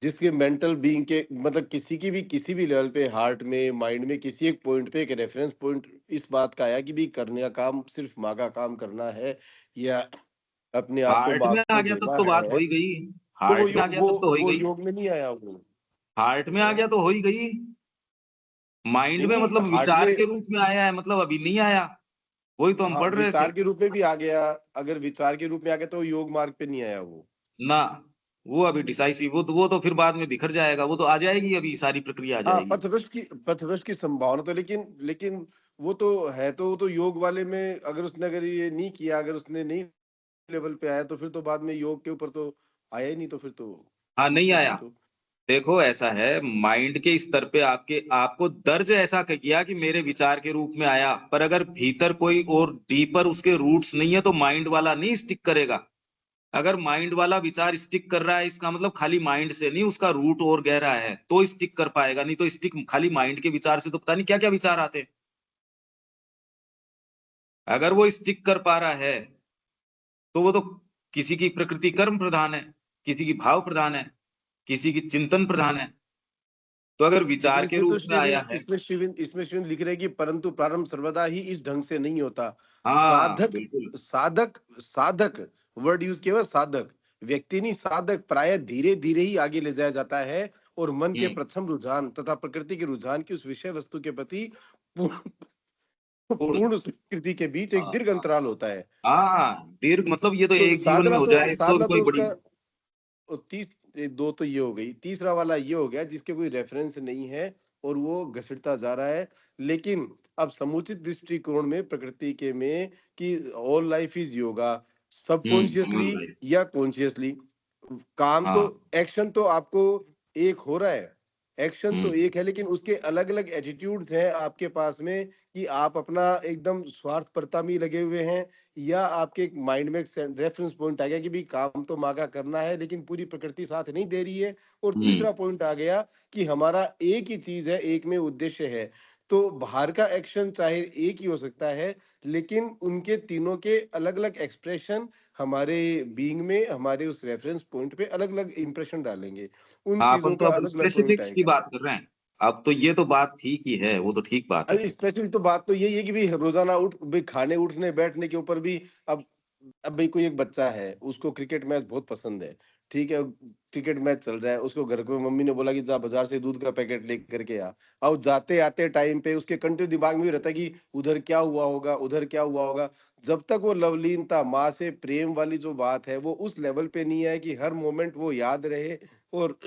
जिसके मेंटल बीइंग के मतलब किसी भी लेवल पे, हार्ट में, माइंड में, किसी एक पॉइंट पे एक रेफरेंस पॉइंट इस बात का आया कि भी करने का काम सिर्फ माँ का काम करना है, या अपने आप को हार्ट में आ आपको गया तब देना तो बात हो है, ही गई। तो हार्ट में आ गया तब तो हो ही वो गई। योग में नहीं आया वो। हार्ट में आ गया तो हो ही गई। माइंड नहीं में नहीं, मतलब हार्ट विचार में, के रूप में आया है, मतलब अभी नहीं आया। वही तो हम हाँ पढ़ रहे थे विचार के रूप में भी आ गया। अगर विचार के रूप में आ गया तो योग मार्ग पे नहीं आया वो। ना। वो अभी डिसाइसिव, वो तो फिर बाद में बिखर जाएगा, वो तो आ जाएगी, अभी सारी प्रक्रिया आ हाँ, जाएगी। पथभ्रष्ट की संभावना तो, लेकिन वो तो है, तो वो तो योग वाले में अगर ये नहीं किया, अगर उसने नहीं लेवल पे आया, तो फिर तो बाद में योग के ऊपर तो आया ही नहीं, तो फिर तो हाँ, नहीं फिर आया। तो देखो ऐसा है, माइंड के स्तर पे आपको दर्ज ऐसा किया कि मेरे विचार के रूप में आया, पर अगर भीतर कोई और डीपर उसके रूट्स नहीं है तो माइंड वाला नहीं स्टिक करेगा। अगर माइंड वाला विचार स्टिक कर रहा है, इसका मतलब खाली माइंड से नहीं, उसका रूट और गहरा है तो स्टिक कर पाएगा, नहीं तो स्टिक खाली माइंड के विचार से तो पता नहीं क्या क्या विचार आते। अगर वो स्टिक कर पा रहा है तो वो तो, किसी की प्रकृति कर्म प्रधान है, किसी की भाव प्रधान है, किसी की चिंतन प्रधान है। तो अगर लेकिन विचार के रूप में आया है। इसमें शिविंद लिख रहे हैं कि परंतु प्रारंभ सर्वदा ही इस ढंग से नहीं होता। हाँ साधक बिल्कुल। साधक वर्ड यूज किया हुआ है, साधक व्यक्ति नहीं, साधक प्राय धीरे धीरे ही आगे ले जाया जाता है, और मन के हम्म प्रथम रुझान तथा प्रकृति के रुझान की उस विषय वस्तु के प्रति पूर्ण पूर्ण। पूर्ण स्वीकृति के बीच एक हाँ दीर्घ अंतराल होता है। हाँ, दीर्घ मतलब ये तो तो एक जीवन में हो जाए तो भी साधना कोई तो बड़ी। उसका, और दो तो ये हो गई, तीसरा वाला ये हो गया जिसके कोई रेफरेंस नहीं है और वो घसीटता जा रहा है। लेकिन अब समुचित दृष्टिकोण में प्रकृति के में कि all life is yoga, subconsciously right. या कॉन्शियसली, काम तो, हाँ। एक्शन तो आपको एक हो रहा है, एक्शन तो हम्म एक है, लेकिन उसके अलग अलग एटीट्यूड्स हैं आपके पास में, कि आप अपना एकदम स्वार्थपरता में ही लगे हुए हैं, या आपके माइंड में एक रेफरेंस पॉइंट आ गया कि भी काम तो मांगा करना है, लेकिन पूरी प्रकृति साथ नहीं दे रही है। और हम्म तीसरा पॉइंट आ गया कि हमारा एक ही चीज है, एक में उद्देश्य है। तो बाहर का एक्शन चाहे एक ही हो सकता है, लेकिन उनके तीनों के अलग अलग एक्सप्रेशन हमारे बीइंग में, हमारे उस रेफरेंस पॉइंट पे अलग अलग इंप्रेशन डालेंगे, उन हाँ, अपन चीजों तो का अब अलग अलग पॉइंट स्पेसिफिक्स की आएगा। बात कर रहे हैं। अब तो ये तो बात ठीक ही है, वो तो ठीक बात है। अरे स्पेसिफिक तो बात तो यही है कि भाई रोजाना उठ भाई खाने उठने बैठने के ऊपर भी, अब अब भाई कोई एक बच्चा है, उसको क्रिकेट मैच बहुत पसंद है, ठीक है, क्रिकेट मैच चल रहा है, उसको घर को मम्मी ने बोला कि जा बाजार से दूध का पैकेट लेकर के आ। अब जाते आते टाइम पे उसके कंटिन्यू दिमाग में भी रहता है कि उधर क्या हुआ होगा, उधर क्या हुआ होगा। जब तक वो लवलीनता, माँ से प्रेम वाली जो बात है, वो उस लेवल पे नहीं है कि हर मोमेंट वो याद रहे, और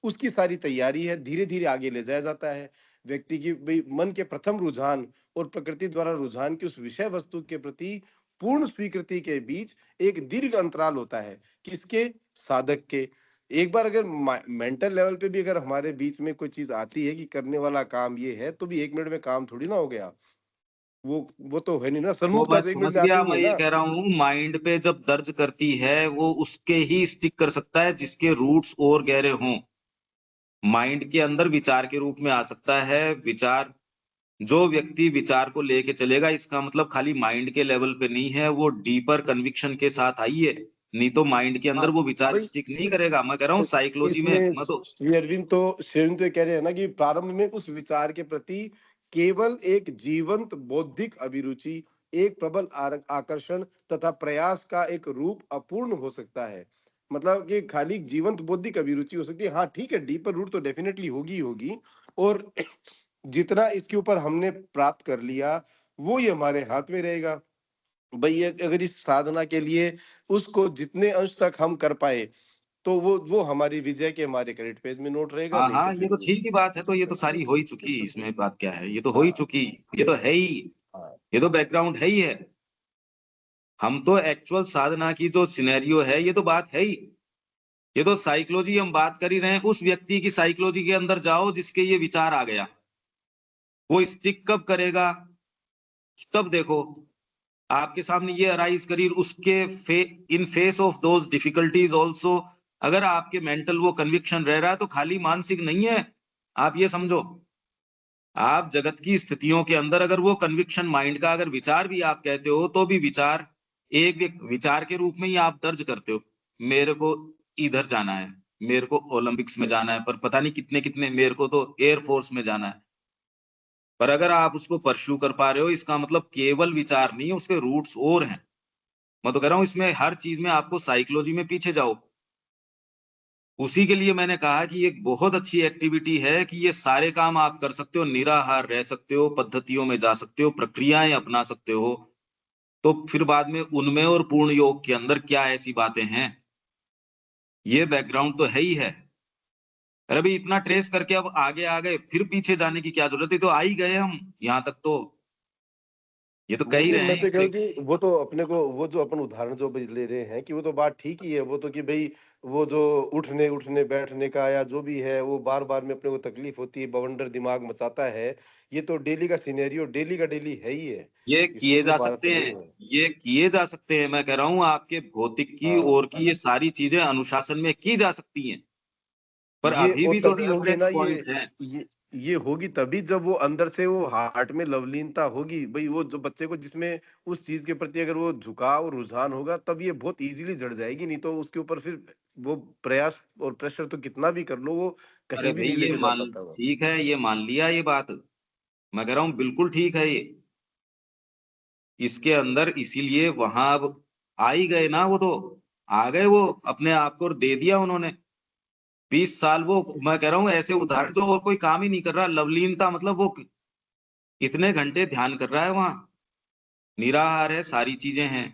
उसकी सारी तैयारी है, धीरे धीरे आगे ले जाया जाता है व्यक्ति की भाई मन के प्रथम रुझान और प्रकृति द्वारा रुझान की उस विषय वस्तु के प्रति पूर्ण स्वीकृति के बीच एक दीर्घ अंतराल होता है। किसके? साधक के। एक बार अगर मेंटल लेवल पे भी अगर हमारे बीच में कोई चीज आती है कि करने वाला काम ये है, तो भी 1 मिनट में काम थोड़ी ना हो गया। वो तो है नहीं ना, वो सन्मुखता मैं तो 1 मिनट समझ में आती गया, नहीं मैं है ये ना। कह रहा हूँ माइंड पे जब दर्ज करती है वो उसके ही स्टिक कर सकता है जिसके रूट्स और गहरे हों। माइंड के अंदर विचार के रूप में आ सकता है विचार। जो व्यक्ति विचार को लेके चलेगा, इसका मतलब खाली माइंड के लेवल पे नहीं है, वो डीपर कन्विक्शन के साथ आई है। नहीं तो माइंड के हाँ अंदर वो विचार भाई, स्टिक नहीं करेगा। मैं कह रहा हूँ साइकोलॉजी में इसमें मैं तो। श्री अरविंद तो ये कह रहे हैं ना कि प्रारंभ में उस विचार के प्रति केवल एक जीवंत बौद्धिक अभिरुचि, एक प्रबल आकर्षण तथा प्रयास का एक रूप अपूर्ण हो सकता है। मतलब कि खाली जीवंत बौद्धिक अभिरुचि हो सकती है, हाँ ठीक है, डीपर रूट तो डेफिनेटली होगी ही होगी। और जितना इसके ऊपर हमने प्राप्त कर लिया, वो ही हमारे हाथ में रहेगा। भाई अगर इस साधना के लिए उसको जितने अंश तक हम कर पाए, तो वो हमारी विजय के हमारे क्रेडिट पेज में नोट रहेगा, हाँ नहीं तो हाँ, ये फिर तो वो ठीक ही बात है, तो ये तो सारी हो ही चुकी, इसमें बात क्या है, ये तो हो ही हाँ चुकी। ये तो है ही। हाँ ये तो बैकग्राउंड है ही है। हम तो एक्चुअल साधना की जो सिनेरियो है, ये तो बात है ही। ये तो साइकोलॉजी हम बात कर ही रहे हैं। उस व्यक्ति की साइकोलॉजी के अंदर जाओ जिसके ये विचार आ गया, वो स्टिक कब करेगा? तब देखो आपके सामने ये अराइज करी उसके in face of those difficulties also, अगर आपके मेंटल वो कन्विक्शन रह रहा है तो खाली मानसिक नहीं है। आप ये समझो, आप जगत की स्थितियों के अंदर अगर वो कन्विक्शन माइंड का अगर विचार भी आप कहते हो, तो भी विचार एक विचार के रूप में ही आप दर्ज करते हो। मेरे को इधर जाना है, मेरे को ओलंपिक्स में जाना है, पर पता नहीं कितने कितने, मेरे को तो एयरफोर्स में जाना है। पर अगर आप उसको परस्यू कर पा रहे हो, इसका मतलब केवल विचार नहीं, उसके रूट्स और हैं। मैं तो कह रहा हूं इसमें हर चीज में आपको साइकोलॉजी में पीछे जाओ। उसी के लिए मैंने कहा कि एक बहुत अच्छी एक्टिविटी है कि ये सारे काम आप कर सकते हो, निराहार रह सकते हो, पद्धतियों में जा सकते हो, प्रक्रियाएं अपना सकते हो। तो फिर बाद में उनमें और पूर्ण योग के अंदर क्या ऐसी बातें हैं, ये बैकग्राउंड तो है ही है। अरे भाई इतना ट्रेस करके अब आगे आ गए, फिर पीछे जाने की क्या जरूरत है, तो आ ही गए हम यहाँ तक, तो ये तो कह ही नहीं, रहे मैं हैं तो कह रहा इसलिए। हूँ कि वो तो अपने को, वो जो अपन उदाहरण जो भी ले रहे हैं कि वो तो बात ठीक ही है, वो तो कि भाई वो जो उठने उठने बैठने का या जो भी है वो बार बार में अपने को तकलीफ होती है, बवंडर दिमाग मचाता है, ये तो डेली का सिनेरियो डेली का डेली है ही है, ये इसमें किए कोई जा बात सकते नहीं हैं, है। ये किए जा सकते हैं, मैं कह रहा हूं आपके भौतिक की हाँ, और की ये सारी चीजें अनुशासन में की जा सकती हैं, पर ये अभी और भी तो तभी होगी रेफरेंस ना पॉइंट है। ये ये होगी तभी जब वो अंदर से वो हार्ट में लवलीनता होगी भाई, वो जो बच्चे को जिसमें उस चीज के प्रति अगर वो झुकाव और रुझान होगा तब ये बहुत इजीली जड़ जाएगी, नहीं तो उसके ऊपर फिर वो प्रयास और प्रेशर तो कितना भी कर लो वो अरे कहीं भी भाई नहीं ये लेके जा मान, पाता वो। ठीक है ये मान लिया ये बात, मैं कह रहा हूं बिल्कुल ठीक है ये, इसके अंदर इसीलिए वहां अब आ ही गए ना, वो तो आ गए, वो अपने आप को दे दिया उन्होंने। 20 साल वो, मैं कह रहा हूँ ऐसे उदाहरण जो और कोई काम ही नहीं कर रहा, लवलीनता मतलब वो इतने घंटे ध्यान कर रहा है वहां, निराहार है, सारी चीजें हैं।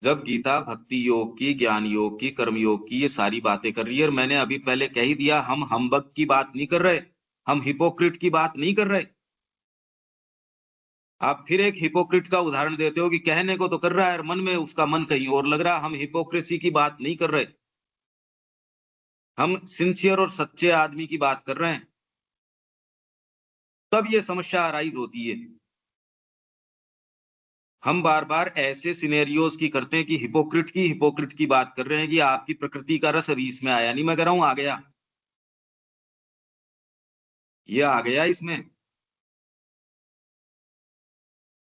जब गीता भक्ति योग की, ज्ञान योग की, कर्म योग की ये सारी बातें कर रही है, और मैंने अभी पहले कह ही दिया, हम हम्बग की बात नहीं कर रहे, हम हिपोक्रिट की बात नहीं कर रहे। आप फिर एक हिपोक्रिट का उदाहरण देते हो कि कहने को तो कर रहा है, मन में उसका मन कहीं और लग रहा, हम हिपोक्रेसी की बात नहीं कर रहे, हम सिंसियर और सच्चे आदमी की बात कर रहे हैं। तब ये समस्या अराइज होती है। हम बार बार ऐसे सिनेरियोज की करते हैं कि हिपोक्रिट की बात कर रहे हैं कि आपकी प्रकृति का रस अभी इसमें आया नहीं, मैं कह रहा हूं आ गया, ये आ गया इसमें।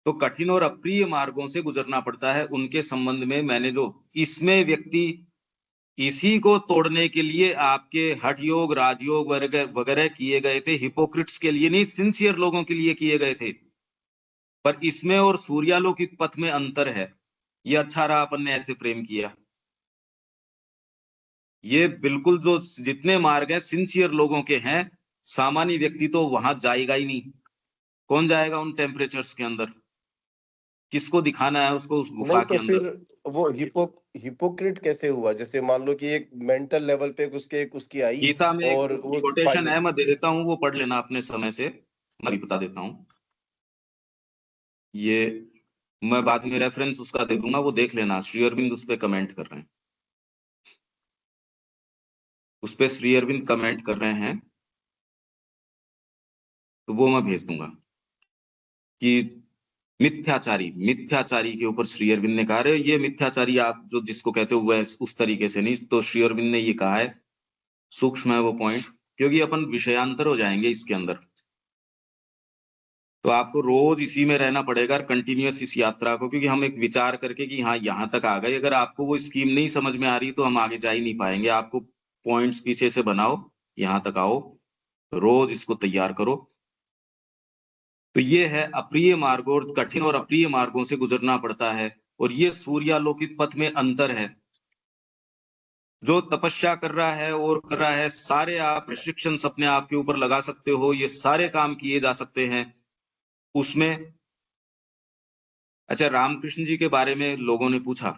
तो कठिन और अप्रिय मार्गों से गुजरना पड़ता है उनके संबंध में। मैंने जो इसमें व्यक्ति, इसी को तोड़ने के लिए आपके हठ योग, राजयोग वगैरह किए गए थे, हिपोक्रिट्स के लिए नहीं, सिंसियर लोगों के लिए किए गए थे। पर इसमें और सूर्यालोकित पथ में अंतर है, ये अच्छा रहा अपन ने ऐसे फ्रेम किया। ये बिल्कुल जो जितने मार्ग हैं सिंसियर लोगों के हैं, सामान्य व्यक्ति तो वहां जाएगा ही नहीं। कौन जाएगा उन टेम्परेचर्स के अंदर, किसको दिखाना है उसको उस नहीं गुफा के तो अंदर। फिर वो हिपोक्रिट कैसे हुआ, जैसे मान लो कि एक मेंटल लेवल पे उसके उसकी आई गीता में एक और वो कोटेशन फाइनल। है, मैं दे देता हूँ, वो पढ़ लेना अपने समय से, मैं भी बता देता हूँ। ये मैं बाद में रेफरेंस उसका दे दूंगा, वो देख लेना, श्री अरविंद उस पे कमेंट कर रहे हैं, उस पे श्री अरविंद कमेंट कर रहे हैं, तो वो मैं भेज दूंगा कि मिथ्याचारी, मिथ्याचारी के ऊपर श्री अरविंद ने कहा, अरे ये मिथ्याचारी आप जो जिसको कहते हो वह उस तरीके से नहीं, तो श्री अरविंद ने ये कहा है, सूक्ष्म है वो पॉइंट, क्योंकि अपन विषयांतर हो जाएंगे इसके अंदर, तो आपको रोज इसी में रहना पड़ेगा, कंटिन्यूअस इस यात्रा को, क्योंकि हम एक विचार करके कि हाँ यहाँ तक आ गए, अगर आपको वो स्कीम नहीं समझ में आ रही तो हम आगे जा ही नहीं पाएंगे। आपको पॉइंट्स पीछे से बनाओ, यहाँ तक आओ, रोज इसको तैयार करो। तो ये है अप्रिय मार्गों, और कठिन और अप्रिय मार्गों से गुजरना पड़ता है, और ये सूर्यालोकित पथ में अंतर है। जो तपस्या कर रहा है और कर रहा है, सारे आप रिस्ट्रिक्शंस अपने आप के ऊपर लगा सकते हो, ये सारे काम किए जा सकते हैं उसमें। अच्छा, रामकृष्ण जी के बारे में लोगों ने पूछा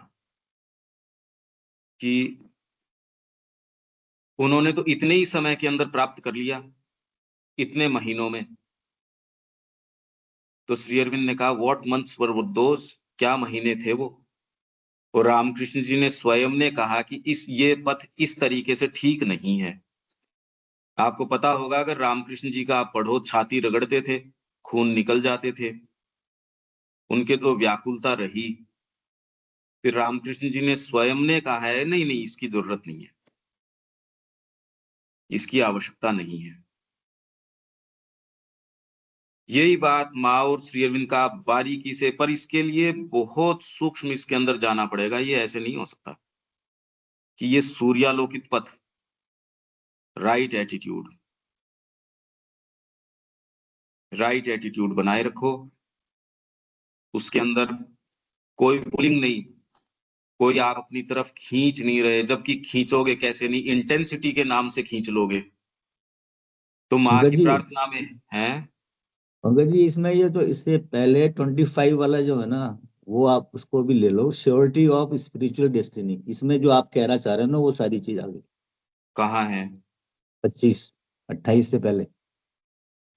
कि उन्होंने तो इतने ही समय के अंदर प्राप्त कर लिया, इतने महीनों में। तो श्री अरविंद ने कहा, व्हाट मंथ्स वर दोस, क्या महीने थे वो। और रामकृष्ण जी ने स्वयं ने कहा कि ये पथ इस तरीके से ठीक नहीं है। आपको पता होगा, अगर रामकृष्ण जी का आप पढ़ो, छाती रगड़ते थे, खून निकल जाते थे, उनके तो व्याकुलता रही। फिर रामकृष्ण जी ने स्वयं ने कहा है, नहीं नहीं इसकी जरूरत नहीं है, इसकी आवश्यकता नहीं है। यही बात माँ और श्री अरविंद का बारीकी से, पर इसके लिए बहुत सूक्ष्म इसके अंदर जाना पड़ेगा, ये ऐसे नहीं हो सकता कि ये सूर्यालोकित पथ, राइट एटीट्यूड, राइट एटीट्यूड बनाए रखो, उसके अंदर कोई पुलिंग नहीं, कोई आप अपनी तरफ खींच नहीं रहे, जबकि खींचोगे कैसे नहीं, इंटेंसिटी के नाम से खींच लोगे। तो माँ पंकज की जी, प्रार्थना में है। पंकज जी, इसमें ये तो इससे पहले 25 वाला जो है ना, वो आप उसको भी ले लो, श्योरिटी ऑफ स्पिरिचुअल डेस्टिनी। इसमें जो आप कहना चाह रहे हो ना, वो सारी चीज आ गई। कहाँ है? 28 से पहले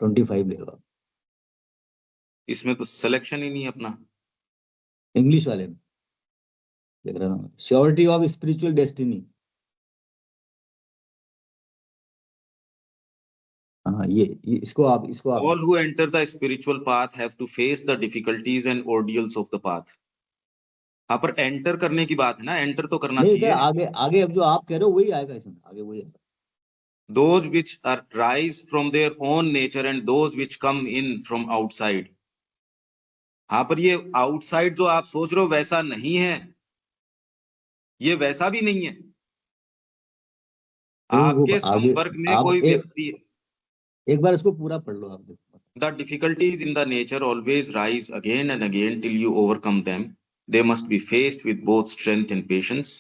25 ले लो आप, इसमें तो सिलेक्शन ही नहीं है अपना। इंग्लिश वाले में देख रहा हूँ, श्योरिटी ऑफ स्पिरिचुअल डेस्टिनी। हाँ, इसको आप All who enter the spiritual path have to face the difficulties and ordeals of the path. यहाँ पर एंटर करने की बात है ना, एंटर तो करना नहीं सर, चाहिए। आगे आगे अब जो आप कह रहे हो वही आएगा इसमें, आगे वही आएगा। Those which arise from their own nature and those which come in from outside. यहाँ पर ये आउटसाइड जो आप सोच रहे हो वैसा नहीं है, ये वैसा भी नहीं है। नहीं, वो आपके आगे संपर्क में आप कोई व्यक्ति। एक बार इसको पूरा पढ़ लो आप, देखो। The difficulties in the nature always rise again and again till you overcome them. They must be faced with both strength and patience.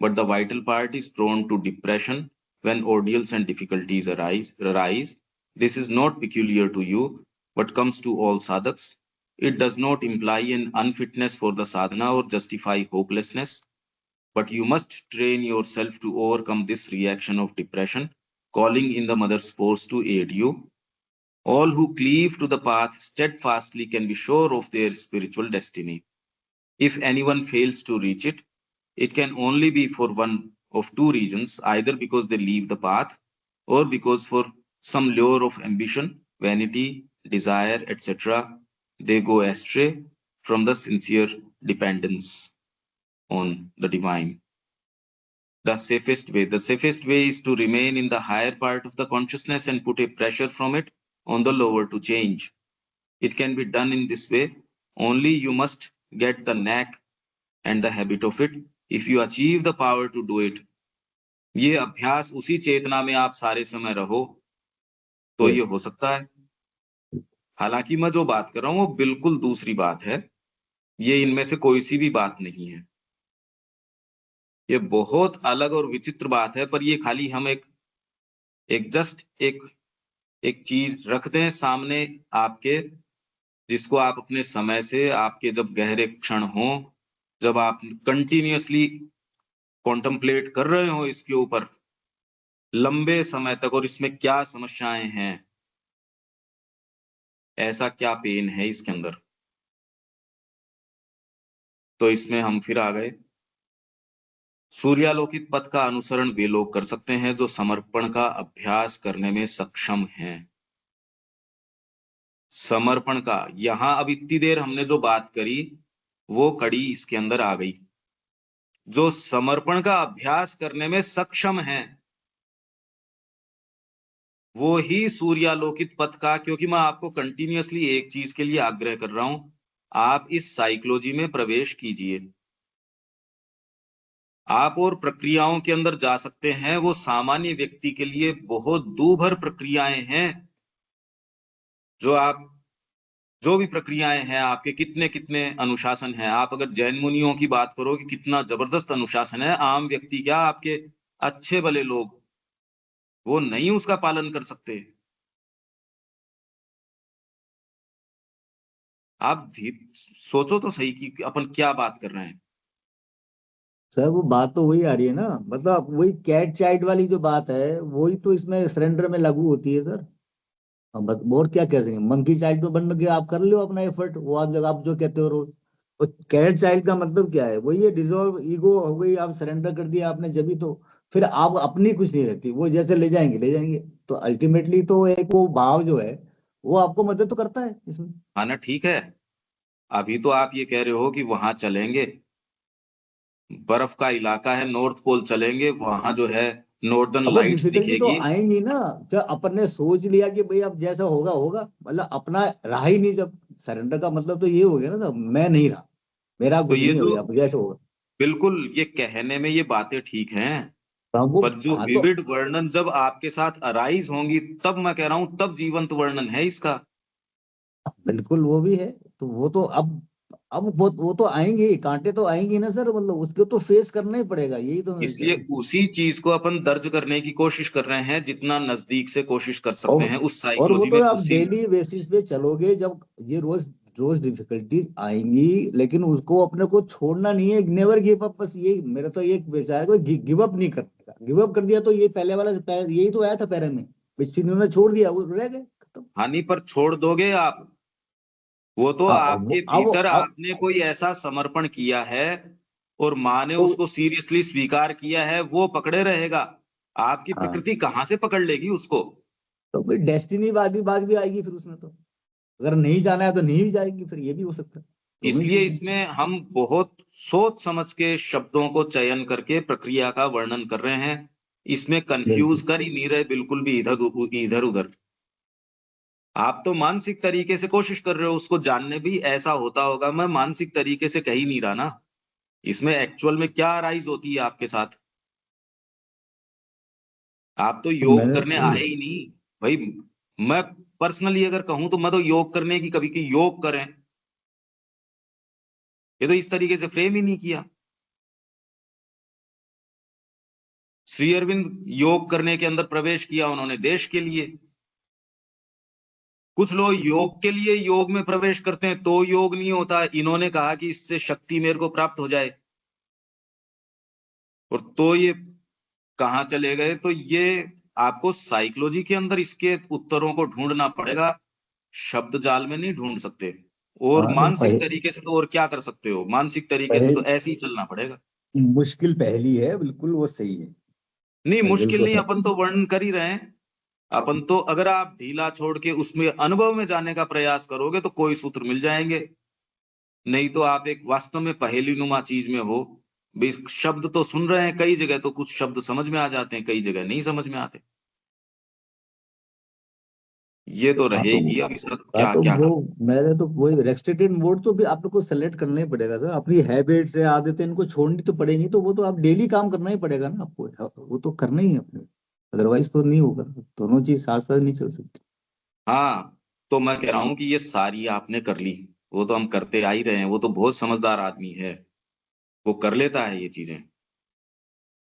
But the vital part is prone to depression when ordeals and difficulties arise. This is not peculiar to you, but comes to all sadhaks. It does not imply an unfitness for the sadhana or justify hopelessness. But you must train yourself to overcome this reaction of depression, calling in the mother's force to aid you. All who cleave to the path steadfastly can be sure of their spiritual destiny. If anyone fails to reach it, it can only be for one of two reasons, either because they leave the path or because for some lure of ambition, vanity, desire, etc., they go astray from the sincere dependence on the divine. The safest way is to remain in the higher part of the consciousness and put a pressure from it on the lower to change. It can be done in this way, only you must get the knack and the habit of it. If you achieve the power to do it, ये अभ्यास उसी चेतना में आप सारे समय रहो तो ये हो सकता है। हालांकि मैं जो बात कर रहा हूं वो बिल्कुल दूसरी बात है, ये इनमें से कोई सी भी बात नहीं है। ये बहुत अलग और विचित्र बात है, पर ये खाली हम एक चीज रख दें सामने आपके, जिसको आप अपने समय से, आपके जब गहरे क्षण हो, जब आप कंटिन्यूअसली कॉन्टम्पलेट कर रहे हो इसके ऊपर लंबे समय तक, और इसमें क्या समस्याएं हैं, ऐसा क्या पेन है इसके अंदर, तो इसमें हम फिर आ गए। सूर्यालोकित पथ का अनुसरण वे लोग कर सकते हैं जो समर्पण का अभ्यास करने में सक्षम हैं। समर्पण का, यहां अब इतनी देर हमने जो बात करी वो कड़ी इसके अंदर आ गई। जो समर्पण का अभ्यास करने में सक्षम हैं वो ही सूर्यालोकित पथ का, क्योंकि मैं आपको कंटिन्यूअसली एक चीज के लिए आग्रह कर रहा हूं, आप इस साइकोलॉजी में प्रवेश कीजिए। आप और प्रक्रियाओं के अंदर जा सकते हैं, वो सामान्य व्यक्ति के लिए बहुत दूभर प्रक्रियाएं हैं। जो भी प्रक्रियाएं हैं, आपके कितने कितने अनुशासन हैं। आप अगर जैन मुनियों की बात करो कि कितना जबरदस्त अनुशासन है, आम व्यक्ति क्या, आपके अच्छे भले लोग वो नहीं उसका पालन कर सकते। आप सोचो तो सही कि अपन क्या बात कर रहे हैं। सर, वो बात तो वही आ रही है ना, मतलब वही कैट चाइल्ड वाली जो बात है, वही तो इसमें सरेंडर में लागू होती है सर। हम बस और क्या कह सकेंगे, मंकी चाइल्ड तो बन के आप कर लो अपना एफर्ट, वो आप जो कहते हो रोज। तो कैट चाइल्ड का मतलब क्या है, वही है डिजॉल्व ईगो हो गई, आप सरेंडर कर दिया आपने, जब भी तो फिर आप अपनी कुछ नहीं रहती, वो जैसे ले जाएंगे। तो अल्टीमेटली तो एक वो भाव जो है वो आपको मदद तो करता है इसमें। हाँ ना, ठीक है। अभी तो आप ये कह रहे हो कि वहां चलेंगे, बर्फ का इलाका है, नॉर्थ पोल चलेंगे, वहां जो है नॉर्दर्न अब वो लाइट्स डिफिकल्टी तो दिखेगी। आएंगी ना, जब अपन ने सोच लिया कि भाई अब जैसा होगा होगा, मतलब अपना रहा ही नहीं, जब सरेंडर का मतलब तो ये हो गया ना, मैं नहीं रहा, मेरा तो कुछ ये नहीं हो जो गया, अब जैसे होगा। बिल्कुल, ये कहने में ये बातें ठीक हैं, हाँ, वो पर जो हाँ तो विविड वर्णन जब आपके साथ अराइज होंगी, तब मैं कह रहा हूं, तब जीवंत वर्णन है इसका। बिल्कुल वो भी है। तो वो तो अब अब वो तो आएंगे, कांटे तो आएंगे ना सर, मतलब उसको तो फेस करना ही पड़ेगा, यही तो मैं कह इसलिए रहा हूँ। उसी चीज को अपन दर्ज करने की कोशिश कर रहे हैं, जितना नजदीक से कोशिश कर और सकते हैं उस और वो साइकोलॉजी तो में, आप उसी में। डेली बेसिस पे चलोगे, जब ये रोज रोज डिफिकल्टीज आएंगी, लेकिन उसको अपने को छोड़ना नहीं है, नेवर गिव अप। बस ये मेरा तो ये विचार है, कोई गिव अप नहीं करने का। गिव अप कर दिया तो ये पहले वाला यही तो आया था पैरे में, इन्होंने छोड़ दिया, वो रह गए खत्म। हानि पर छोड़ दोगे आप, वो तो हाँ, आपके भीतर अब आपने कोई ऐसा समर्पण किया है और माँ ने तो उसको सीरियसली स्वीकार किया है, वो पकड़े रहेगा। आपकी हाँ, प्रकृति कहाँ से पकड़ लेगी उसको? तो फिर डेस्टिनी बात भी आएगी फिर उसमें तो। अगर नहीं जाना है तो नहीं भी जाएगी, फिर ये भी हो सकता है, दोनों ही इसलिए चीजें। इसमें हम बहुत सोच समझ के शब्दों को चयन करके प्रक्रिया का वर्णन कर रहे हैं। इसमें कंफ्यूज बिल्कुल। कर ही नहीं रहे बिल्कुल भी इधर उधर। आप तो मानसिक तरीके से कोशिश कर रहे हो उसको जानने, भी ऐसा होता होगा, मैं मानसिक तरीके से कह ही नहीं रहा ना। इसमें एक्चुअल में क्या राइज होती है आपके साथ? आप तो तो योग मैंने करने वही, आए ही नहीं भाई। मैं पर्सनली अगर कहूं तो मैं तो योग करने की कभी की योग करें, ये तो इस तरीके से फ्रेम ही नहीं किया। श्री अरविंद योग करने के अंदर प्रवेश किया उन्होंने देश के लिए। कुछ लोग योग के लिए योग में प्रवेश करते हैं तो योग नहीं होता, इन्होंने कहा कि इससे शक्ति मेरे को प्राप्त हो जाए, और तो ये कहाँ चले गए? तो ये आपको साइकोलॉजी के अंदर इसके उत्तरों को ढूंढना पड़ेगा, शब्द जाल में नहीं ढूंढ सकते। और हाँ, तो मानसिक तरीके से तो और क्या कर सकते हो? मानसिक तरीके से तो ऐसे ही चलना पड़ेगा। मुश्किल पहली है, बिल्कुल वो सही है। नहीं मुश्किल बिल्कुल नहीं, है। अपन तो वर्णन कर ही रहे हैं। अपन तो अगर आप ढीला छोड़ के उसमें अनुभव में जाने का प्रयास करोगे तो कोई सूत्र मिल जाएंगे, नहीं तो आप एक वास्तव में पहेली नुमा चीज में हो। भी शब्द तो सुन रहे हैं कई जगह, तो कुछ शब्द समझ में आ जाते हैं, कई जगह नहीं समझ में आते। ये तो हाँ तो रहेगी, अब इसका तो हाँ क्या तो क्या वो कर। मेरे तो वही रेस्ट्रिक्टेड मोड तो भी आप लोग को सेलेक्ट करना ही पड़ेगा सर। अपनी हैबिट्स है, आदतें, इनको छोड़नी तो पड़ेगी, तो वो तो आप डेली काम करना ही पड़ेगा ना आपको, वो तो करना ही है अपने, अदरवाइज तो नहीं होगा। दोनों चीज साथ साथ नहीं चल सकती। हाँ, तो मैं कह रहा हूं कि ये सारी आपने कर ली, वो तो हम करते आ ही रहे हैं, वो तो बहुत समझदार आदमी है, वो कर लेता है ये चीजें।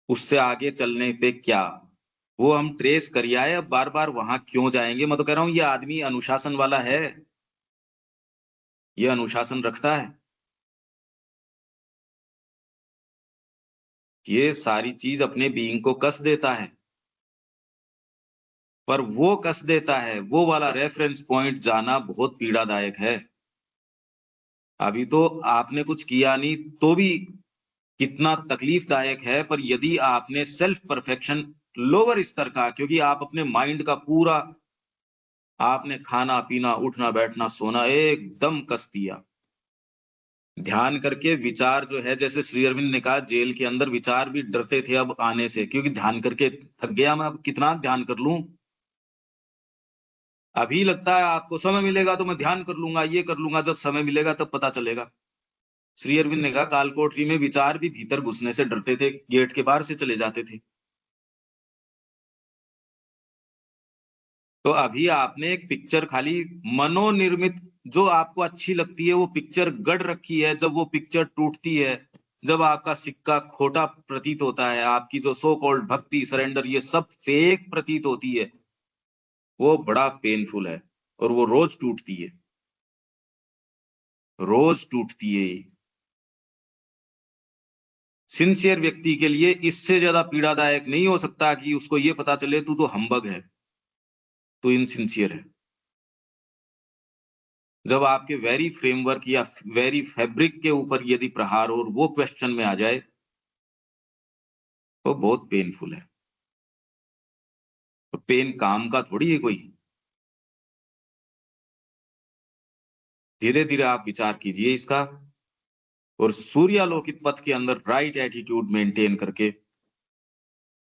उससे आगे चलने पे क्या, वो हम ट्रेस कर आए, अब बार बार वहां क्यों जाएंगे? मैं तो कह रहा हूँ ये आदमी अनुशासन वाला है, ये अनुशासन रखता है, ये सारी चीज अपने बीइंग को कस देता है। पर वो कस देता है, वो वाला रेफरेंस पॉइंट जाना बहुत पीड़ादायक है। अभी तो आपने कुछ किया नहीं तो भी कितना तकलीफदायक है, पर यदि आपने सेल्फ परफेक्शन लोअर स्तर का, क्योंकि आप अपने माइंड का पूरा, आपने खाना पीना उठना बैठना सोना एकदम कस दिया, ध्यान करके विचार जो है, जैसे श्री अरविंद ने कहा जेल के अंदर विचार भी डरते थे अब आने से, क्योंकि ध्यान करके थक गया मैं, अब कितना ध्यान कर लूं। अभी लगता है आपको समय मिलेगा तो मैं ध्यान कर लूंगा, ये कर लूंगा, जब समय मिलेगा तब पता चलेगा। श्री अरविंद ने कहा कालकोठरी में विचार भी भीतर घुसने से डरते थे, गेट के बाहर से चले जाते थे। तो अभी आपने एक पिक्चर खाली मनोनिर्मित, जो आपको अच्छी लगती है वो पिक्चर गढ़ रखी है, जब वो पिक्चर टूटती है, जब आपका सिक्का खोटा प्रतीत होता है, आपकी जो सो कॉल्ड भक्ति सरेंडर ये सब फेक प्रतीत होती है, वो बड़ा पेनफुल है, और वो रोज टूटती है, रोज टूटती है। सिंसियर व्यक्ति के लिए इससे ज्यादा पीड़ादायक नहीं हो सकता कि उसको ये पता चले तू तो हम्बग है, तू इनसिंसियर है। जब आपके वेरी फ्रेमवर्क या वेरी फैब्रिक के ऊपर यदि प्रहार और वो क्वेश्चन में आ जाए, तो बहुत पेनफुल है। तो पेन काम का थोड़ी है कोई। धीरे धीरे आप विचार कीजिए इसका, और सूर्यालोकित पथ के अंदर राइट एटीट्यूड मेंटेन करके,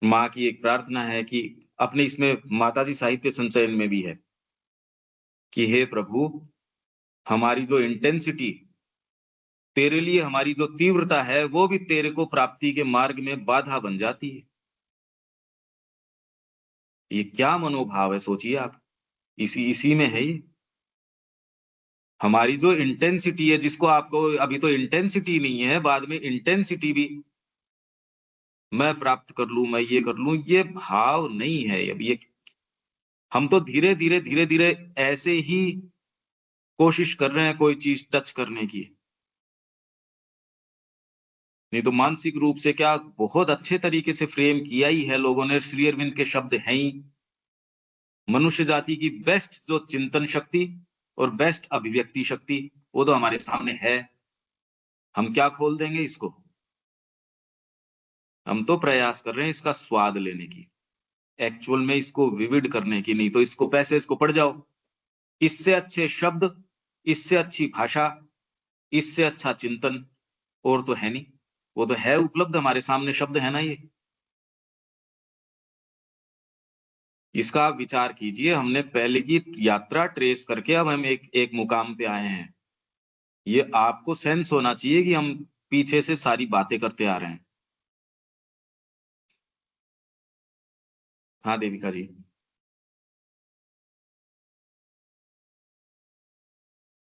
माँ की एक प्रार्थना है कि अपने इसमें माताजी साहित्य संचयन में भी है कि हे प्रभु, हमारी जो इंटेंसिटी, तेरे लिए हमारी जो तीव्रता है, वो भी तेरे को प्राप्ति के मार्ग में बाधा बन जाती है। ये क्या मनोभाव है, सोचिए आप, इसी इसी में है ये। हमारी जो इंटेंसिटी है, जिसको आपको अभी तो इंटेंसिटी नहीं है, बाद में इंटेंसिटी भी मैं प्राप्त कर लूं, मैं ये कर लूं, ये भाव नहीं है। अब ये हम तो धीरे धीरे ऐसे ही कोशिश कर रहे हैं कोई चीज टच करने की। नहीं तो मानसिक रूप से क्या बहुत अच्छे तरीके से फ्रेम किया ही है लोगों ने। श्री अरविंद के शब्द हैं ही, मनुष्य जाति की बेस्ट जो चिंतन शक्ति और बेस्ट अभिव्यक्ति शक्ति, वो तो हमारे सामने है। हम क्या खोल देंगे इसको? हम तो प्रयास कर रहे हैं इसका स्वाद लेने की, एक्चुअल में इसको विविड करने की। नहीं तो इसको पैसे इसको पढ़ जाओ, इससे अच्छे शब्द, इससे अच्छी भाषा, इससे अच्छा चिंतन और तो है नहीं। वो तो है उपलब्ध हमारे सामने, शब्द है ना ये। इसका आप विचार कीजिए। हमने पहले की यात्रा ट्रेस करके अब हम एक मुकाम पे आए हैं। ये आपको सेंस होना चाहिए कि हम पीछे से सारी बातें करते आ रहे हैं। हाँ देविका जी।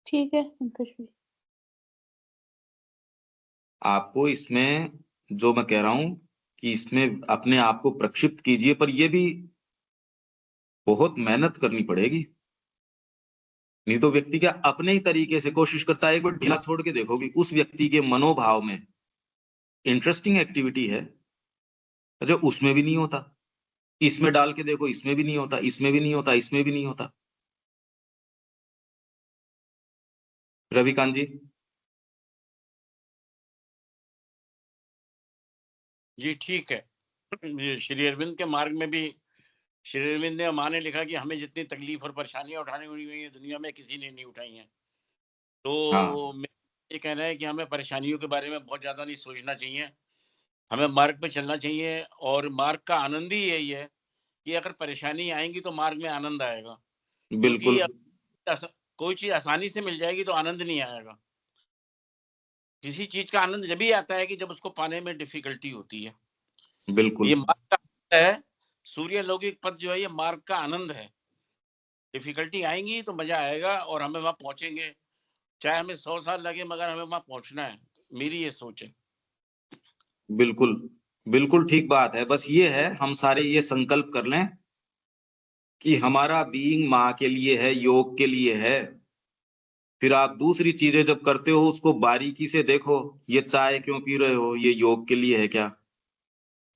ठीक है पंकज भाई। आपको इसमें जो मैं कह रहा हूं कि इसमें अपने आप को प्रक्षिप्त कीजिए, पर ये भी बहुत मेहनत करनी पड़ेगी। नहीं तो व्यक्ति क्या अपने ही तरीके से कोशिश करता है। एक बार ढीला छोड़ के देखोगी उस व्यक्ति के मनोभाव में इंटरेस्टिंग एक्टिविटी है, अच्छा उसमें भी नहीं होता, इसमें डाल के देखो इसमें भी नहीं होता, इसमें भी नहीं होता, इसमें भी नहीं होता। रविकांत जी। जी ठीक है। ये श्री अरविंद के मार्ग में भी श्री अरविंद ने माँ ने लिखा कि हमें जितनी तकलीफ और परेशानियां उठानी हुई है दुनिया में किसी ने नहीं उठाई हैं। तो हाँ ये कहना है कि हमें परेशानियों के बारे में बहुत ज्यादा नहीं सोचना चाहिए, हमें मार्ग पे चलना चाहिए। और मार्ग का आनंद ही यही है कि अगर परेशानी आएंगी तो मार्ग में आनंद आएगा, क्योंकि बिल्कुल कोई चीज आसानी से मिल जाएगी तो आनंद नहीं आएगा। किसी चीज का आनंद जब ही आता है कि जब उसको पाने में डिफिकल्टी होती है। बिल्कुल ये मार्ग का आनंद है, सूर्य लौकिक पथ जो है ये मार्ग का आनंद है। डिफिकल्टी आएंगी तो मजा आएगा और हमें वहां पहुंचेंगे, चाहे हमें 100 साल लगे मगर हमें वहां पहुंचना है। मेरी ये सोच है। बिल्कुल बिल्कुल ठीक बात है। बस ये है हम सारे ये संकल्प कर लें कि हमारा बीइंग माँ के लिए है, योग के लिए है। फिर आप दूसरी चीजें जब करते हो उसको बारीकी से देखो। ये चाय क्यों पी रहे हो, ये योग के लिए है क्या?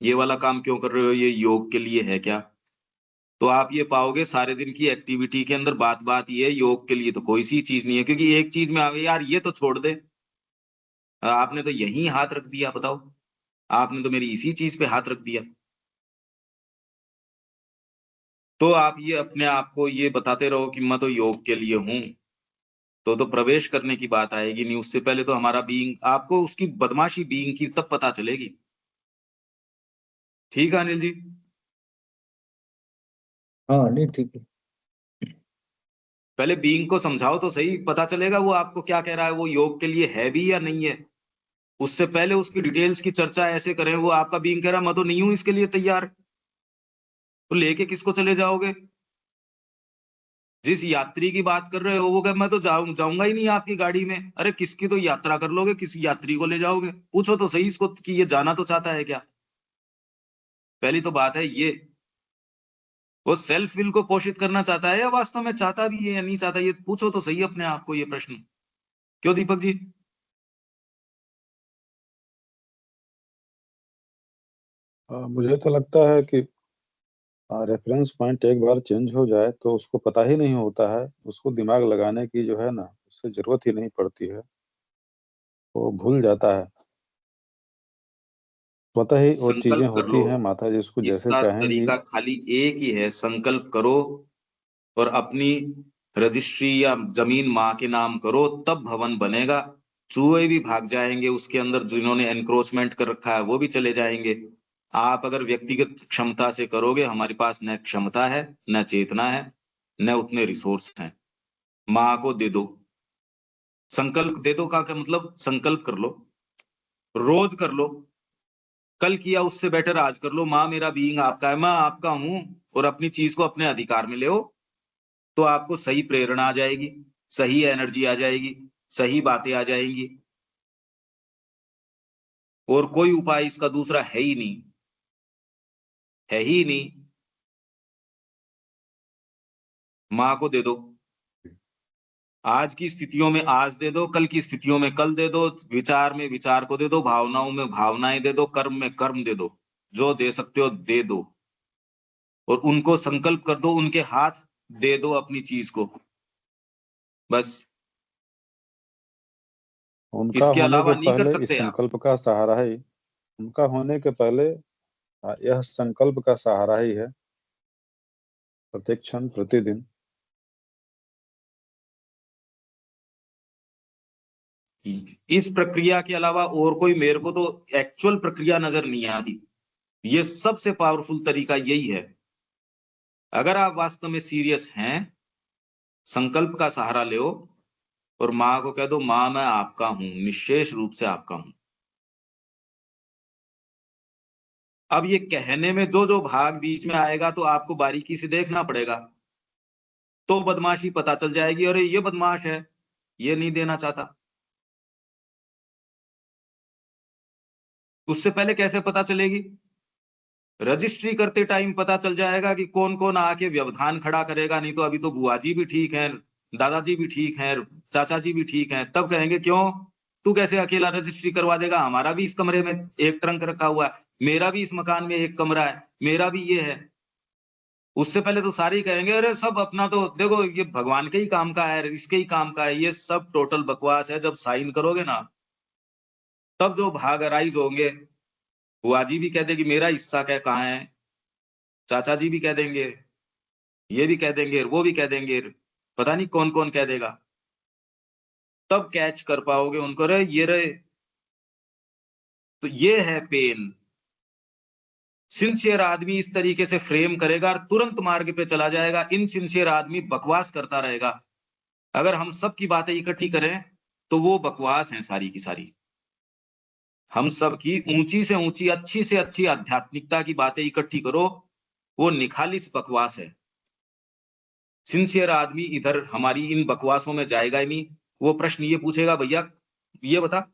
ये वाला काम क्यों कर रहे हो, ये योग के लिए है क्या? तो आप ये पाओगे सारे दिन की एक्टिविटी के अंदर बात बात ये योग के लिए तो कोई सी चीज नहीं है। क्योंकि एक चीज में आ गई यार, ये तो छोड़ दे, आपने तो यही हाथ रख दिया, बताओ आपने तो मेरी इसी चीज पे हाथ रख दिया। तो आप ये अपने आप को ये बताते रहो कि मैं तो योग के लिए हूं, तो प्रवेश करने की बात आएगी नहीं। उससे पहले तो हमारा बीइंग, आपको उसकी बदमाशी बीइंग की तब पता चलेगी। ठीक है अनिल जी। हाँ नहीं ठीक है। पहले बीइंग को समझाओ तो सही, पता चलेगा वो आपको क्या कह रहा है, वो योग के लिए है भी या नहीं है। उससे पहले उसकी डिटेल्स की चर्चा ऐसे करें, वो आपका बीइंग कह रहा मैं तो नहीं हूं इसके लिए तैयार, तो लेके किसको चले जाओगे? जिस यात्री की बात कर रहे हो वो कह मैं तो जाऊंगा ही नहीं आपकी गाड़ी में। अरे किसकी तो यात्रा कर लोगे, किसी यात्री को ले जाओगे? पूछो तो सही इसको कि ये जाना तो चाहता है क्या। पहली तो बात है ये, वो सेल्फ विल को पोषित करना चाहता है या वास्तव में चाहता भी है या नहीं चाहता, ये पूछो तो सही अपने आप को ये प्रश्न। क्यों दीपक जी? मुझे तो लगता है कि रेफरेंस पॉइंट एक बार चेंज हो जाए तो उसको पता ही नहीं होता है, उसको दिमाग लगाने की जो है ना उससे जरूरत ही नहीं पड़ती है, वो भूल जाता है। पता ही वो चीजें संकल्प कर होती लो, हैं, माता जी उसको जैसे इसका चाहेंगी। तरीका खाली एक ही है, संकल्प करो और अपनी रजिस्ट्री या जमीन माँ के नाम करो, तब भवन बनेगा। चूहे भी भाग जाएंगे उसके अंदर, जिन्होंने एनक्रोचमेंट कर रखा है वो भी चले जाएंगे। आप अगर व्यक्तिगत क्षमता से करोगे, हमारे पास न क्षमता है, न चेतना है, न उतने रिसोर्स हैं। माँ को दे दो, संकल्प दे दो का मतलब संकल्प कर लो, रोज कर लो। कल किया उससे बेटर आज कर लो। माँ मेरा बीइंग आपका है, मैं आपका हूं, और अपनी चीज को अपने अधिकार में ले, तो आपको सही प्रेरणा आ जाएगी। सही एनर्जी आ जाएगी, सही बातें आ जाएंगी, और कोई उपाय इसका दूसरा है ही नहीं, है ही नहीं। माँ को दे दो, आज की स्थितियों में आज दे दो, कल की स्थितियों में कल दे दो, विचार में विचार को दे दो, भावनाओं में भावनाएं दे दो, कर्म में कर्म दे दो, जो दे सकते हो दे दो, और उनको संकल्प कर दो, उनके हाथ दे दो अपनी चीज को, बस। उनका इसके होने के अलावा नहीं कर पहले इस सकते आप। संकल्प का सहारा ही, उनका होने के पहले यह संकल्प का सहारा ही है, प्रत्येक क्षण प्रतिदिन। इस प्रक्रिया के अलावा और कोई मेरे को तो एक्चुअल प्रक्रिया नजर नहीं आती। ये सबसे पावरफुल तरीका यही है। अगर आप वास्तव में सीरियस हैं, संकल्प का सहारा लो और माँ को कह दो, माँ मैं आपका हूं, निश्शेष रूप से आपका हूं। अब ये कहने में जो जो भाग बीच में आएगा तो आपको बारीकी से देखना पड़ेगा, तो बदमाशी पता चल जाएगी, अरे ये बदमाश है, ये नहीं देना चाहता। उससे पहले कैसे पता चलेगी? रजिस्ट्री करते टाइम पता चल जाएगा कि कौन कौन आके व्यवधान खड़ा करेगा। नहीं तो अभी तो बुआ जी भी ठीक है, दादाजी भी ठीक है, चाचा जी भी ठीक है, तब कहेंगे क्यों तू कैसे अकेला रजिस्ट्री करवा देगा, हमारा भी इस कमरे में एक ट्रंक रखा हुआ है, मेरा भी इस मकान में एक कमरा है, मेरा भी ये है। उससे पहले तो सारे ही कहेंगे अरे सब अपना, तो देखो ये भगवान के ही काम का है, इसके ही काम का है। ये सब टोटल बकवास है। जब साइन करोगे ना, तब जो भाग अराइज होंगे, बुआ जी भी कह देगी मेरा हिस्सा क्या कहाँ है, चाचा जी भी कह देंगे, ये भी कह देंगे, वो भी कह देंगे, पता नहीं कौन कौन कह देगा। तब कैच कर पाओगे उनको, रे ये रहे। तो ये है पेन। सिंसियर आदमी इस तरीके से फ्रेम करेगा और तुरंत मार्ग पे चला जाएगा। इनसिंसियर आदमी बकवास करता रहेगा। अगर हम सब की बातें इकट्ठी करें तो वो बकवास हैं सारी की सारी। हम सब की ऊंची से ऊंची, अच्छी से अच्छी आध्यात्मिकता की बातें इकट्ठी करो, वो निखालिस बकवास है। सिंसियर आदमी इधर हमारी इन बकवासों में जाएगा ही नहीं। वो प्रश्न ये पूछेगा, भैया ये बता,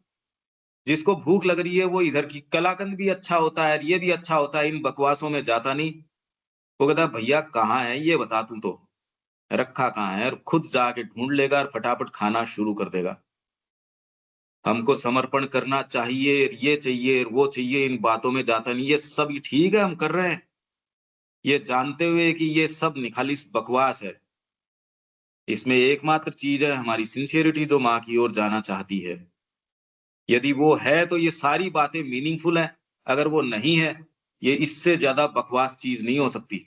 जिसको भूख लग रही है वो इधर की कलाकंद भी अच्छा होता है, ये भी अच्छा होता है, इन बकवासों में जाता नहीं। वो कहता भैया कहाँ है ये बता, तू तो रखा कहाँ है, और खुद जाके ढूंढ लेगा और फटाफट खाना शुरू कर देगा। हमको समर्पण करना चाहिए, ये चाहिए, वो चाहिए, इन बातों में जाता नहीं। ये सब ही ठीक है हम कर रहे हैं, ये जानते हुए कि ये सब निखालिस बकवास है। इसमें एकमात्र चीज है हमारी सिंसियरिटी, जो माँ की ओर जाना चाहती है। यदि वो है तो ये सारी बातें मीनिंगफुल है, अगर वो नहीं है, ये इससे ज्यादा बकवास चीज नहीं हो सकती।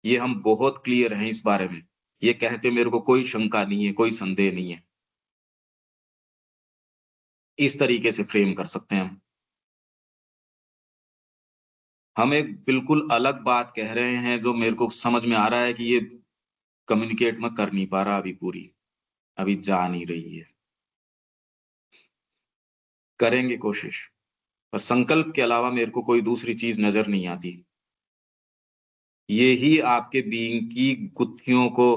ये हम बहुत क्लियर हैं इस बारे में। ये कहते मेरे को कोई शंका नहीं है, कोई संदेह नहीं है। इस तरीके से फ्रेम कर सकते हैं हम एक बिल्कुल अलग बात कह रहे हैं, जो मेरे को समझ में आ रहा है कि ये कम्युनिकेट मैं कर नहीं पा रहा अभी पूरी, अभी जा नहीं रही है। करेंगे कोशिश, पर संकल्प के अलावा मेरे को कोई दूसरी चीज नजर नहीं आती। ये ही आपके बीइंग की गुत्थियों को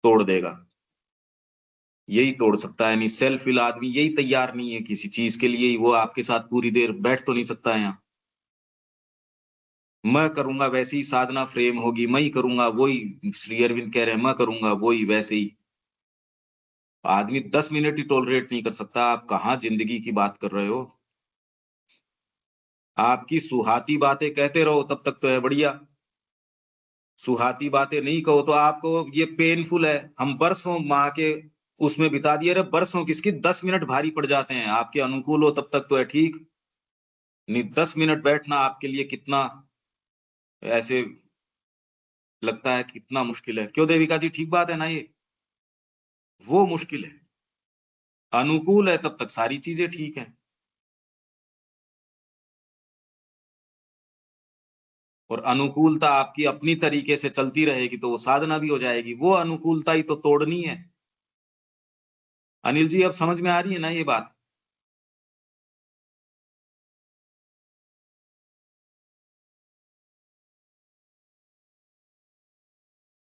तोड़ देगा, यही तोड़ सकता है। नहीं सेल्फ विल आदमी यही तैयार नहीं है किसी चीज के लिए, वो आपके साथ पूरी देर बैठ तो नहीं सकता है यहाँ। मैं करूंगा वैसे ही साधना फ्रेम होगी, मैं ही करूंगा वही, श्री अरविंद कह रहे हैं मैं करूंगा वही वैसे ही। आदमी 10 मिनट ही टॉलरेट नहीं कर सकता। आप कहाँ जिंदगी की बात कर रहे हो? आपकी सुहाती बातें कहते रहो तब तक तो है बढ़िया, सुहाती बातें नहीं कहो तो आपको ये पेनफुल है। हम बरसों माँ के उसमें बिता दिए, रे बरसों किसकी, 10 मिनट भारी पड़ जाते हैं। आपके अनुकूल हो तब तक तो है ठीक, नहीं 10 मिनट बैठना आपके लिए कितना ऐसे लगता है, कितना मुश्किल है। क्यों देविका जी, ठीक बात है ना ये? वो मुश्किल है। अनुकूल है तब तक सारी चीजें ठीक है, और अनुकूलता आपकी अपनी तरीके से चलती रहेगी तो वो साधना भी हो जाएगी। वो अनुकूलता ही तो तोड़नी है। अनिल जी अब समझ में आ रही है ना ये बात?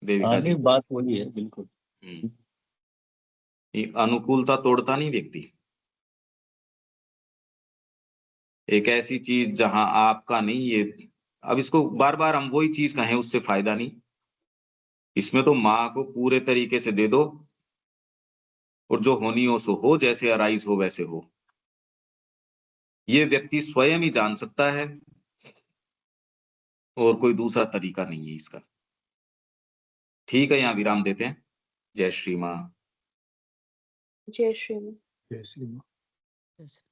देविका जी। नहीं, बात वही है, बिल्कुल। ये अनुकूलता तोड़ता नहीं व्यक्ति। एक ऐसी चीज जहां आपका नहीं, ये अब इसको बार बार हम वही चीज कहें उससे फायदा नहीं। इसमें तो माँ को पूरे तरीके से दे दो, और जो होनी हो सो हो, जैसे अराइज हो वैसे हो। ये व्यक्ति स्वयं ही जान सकता है, और कोई दूसरा तरीका नहीं है इसका। ठीक है, यहाँ विराम देते हैं। जय श्री माँ। जय श्री राम। जय श्री राम। Yes.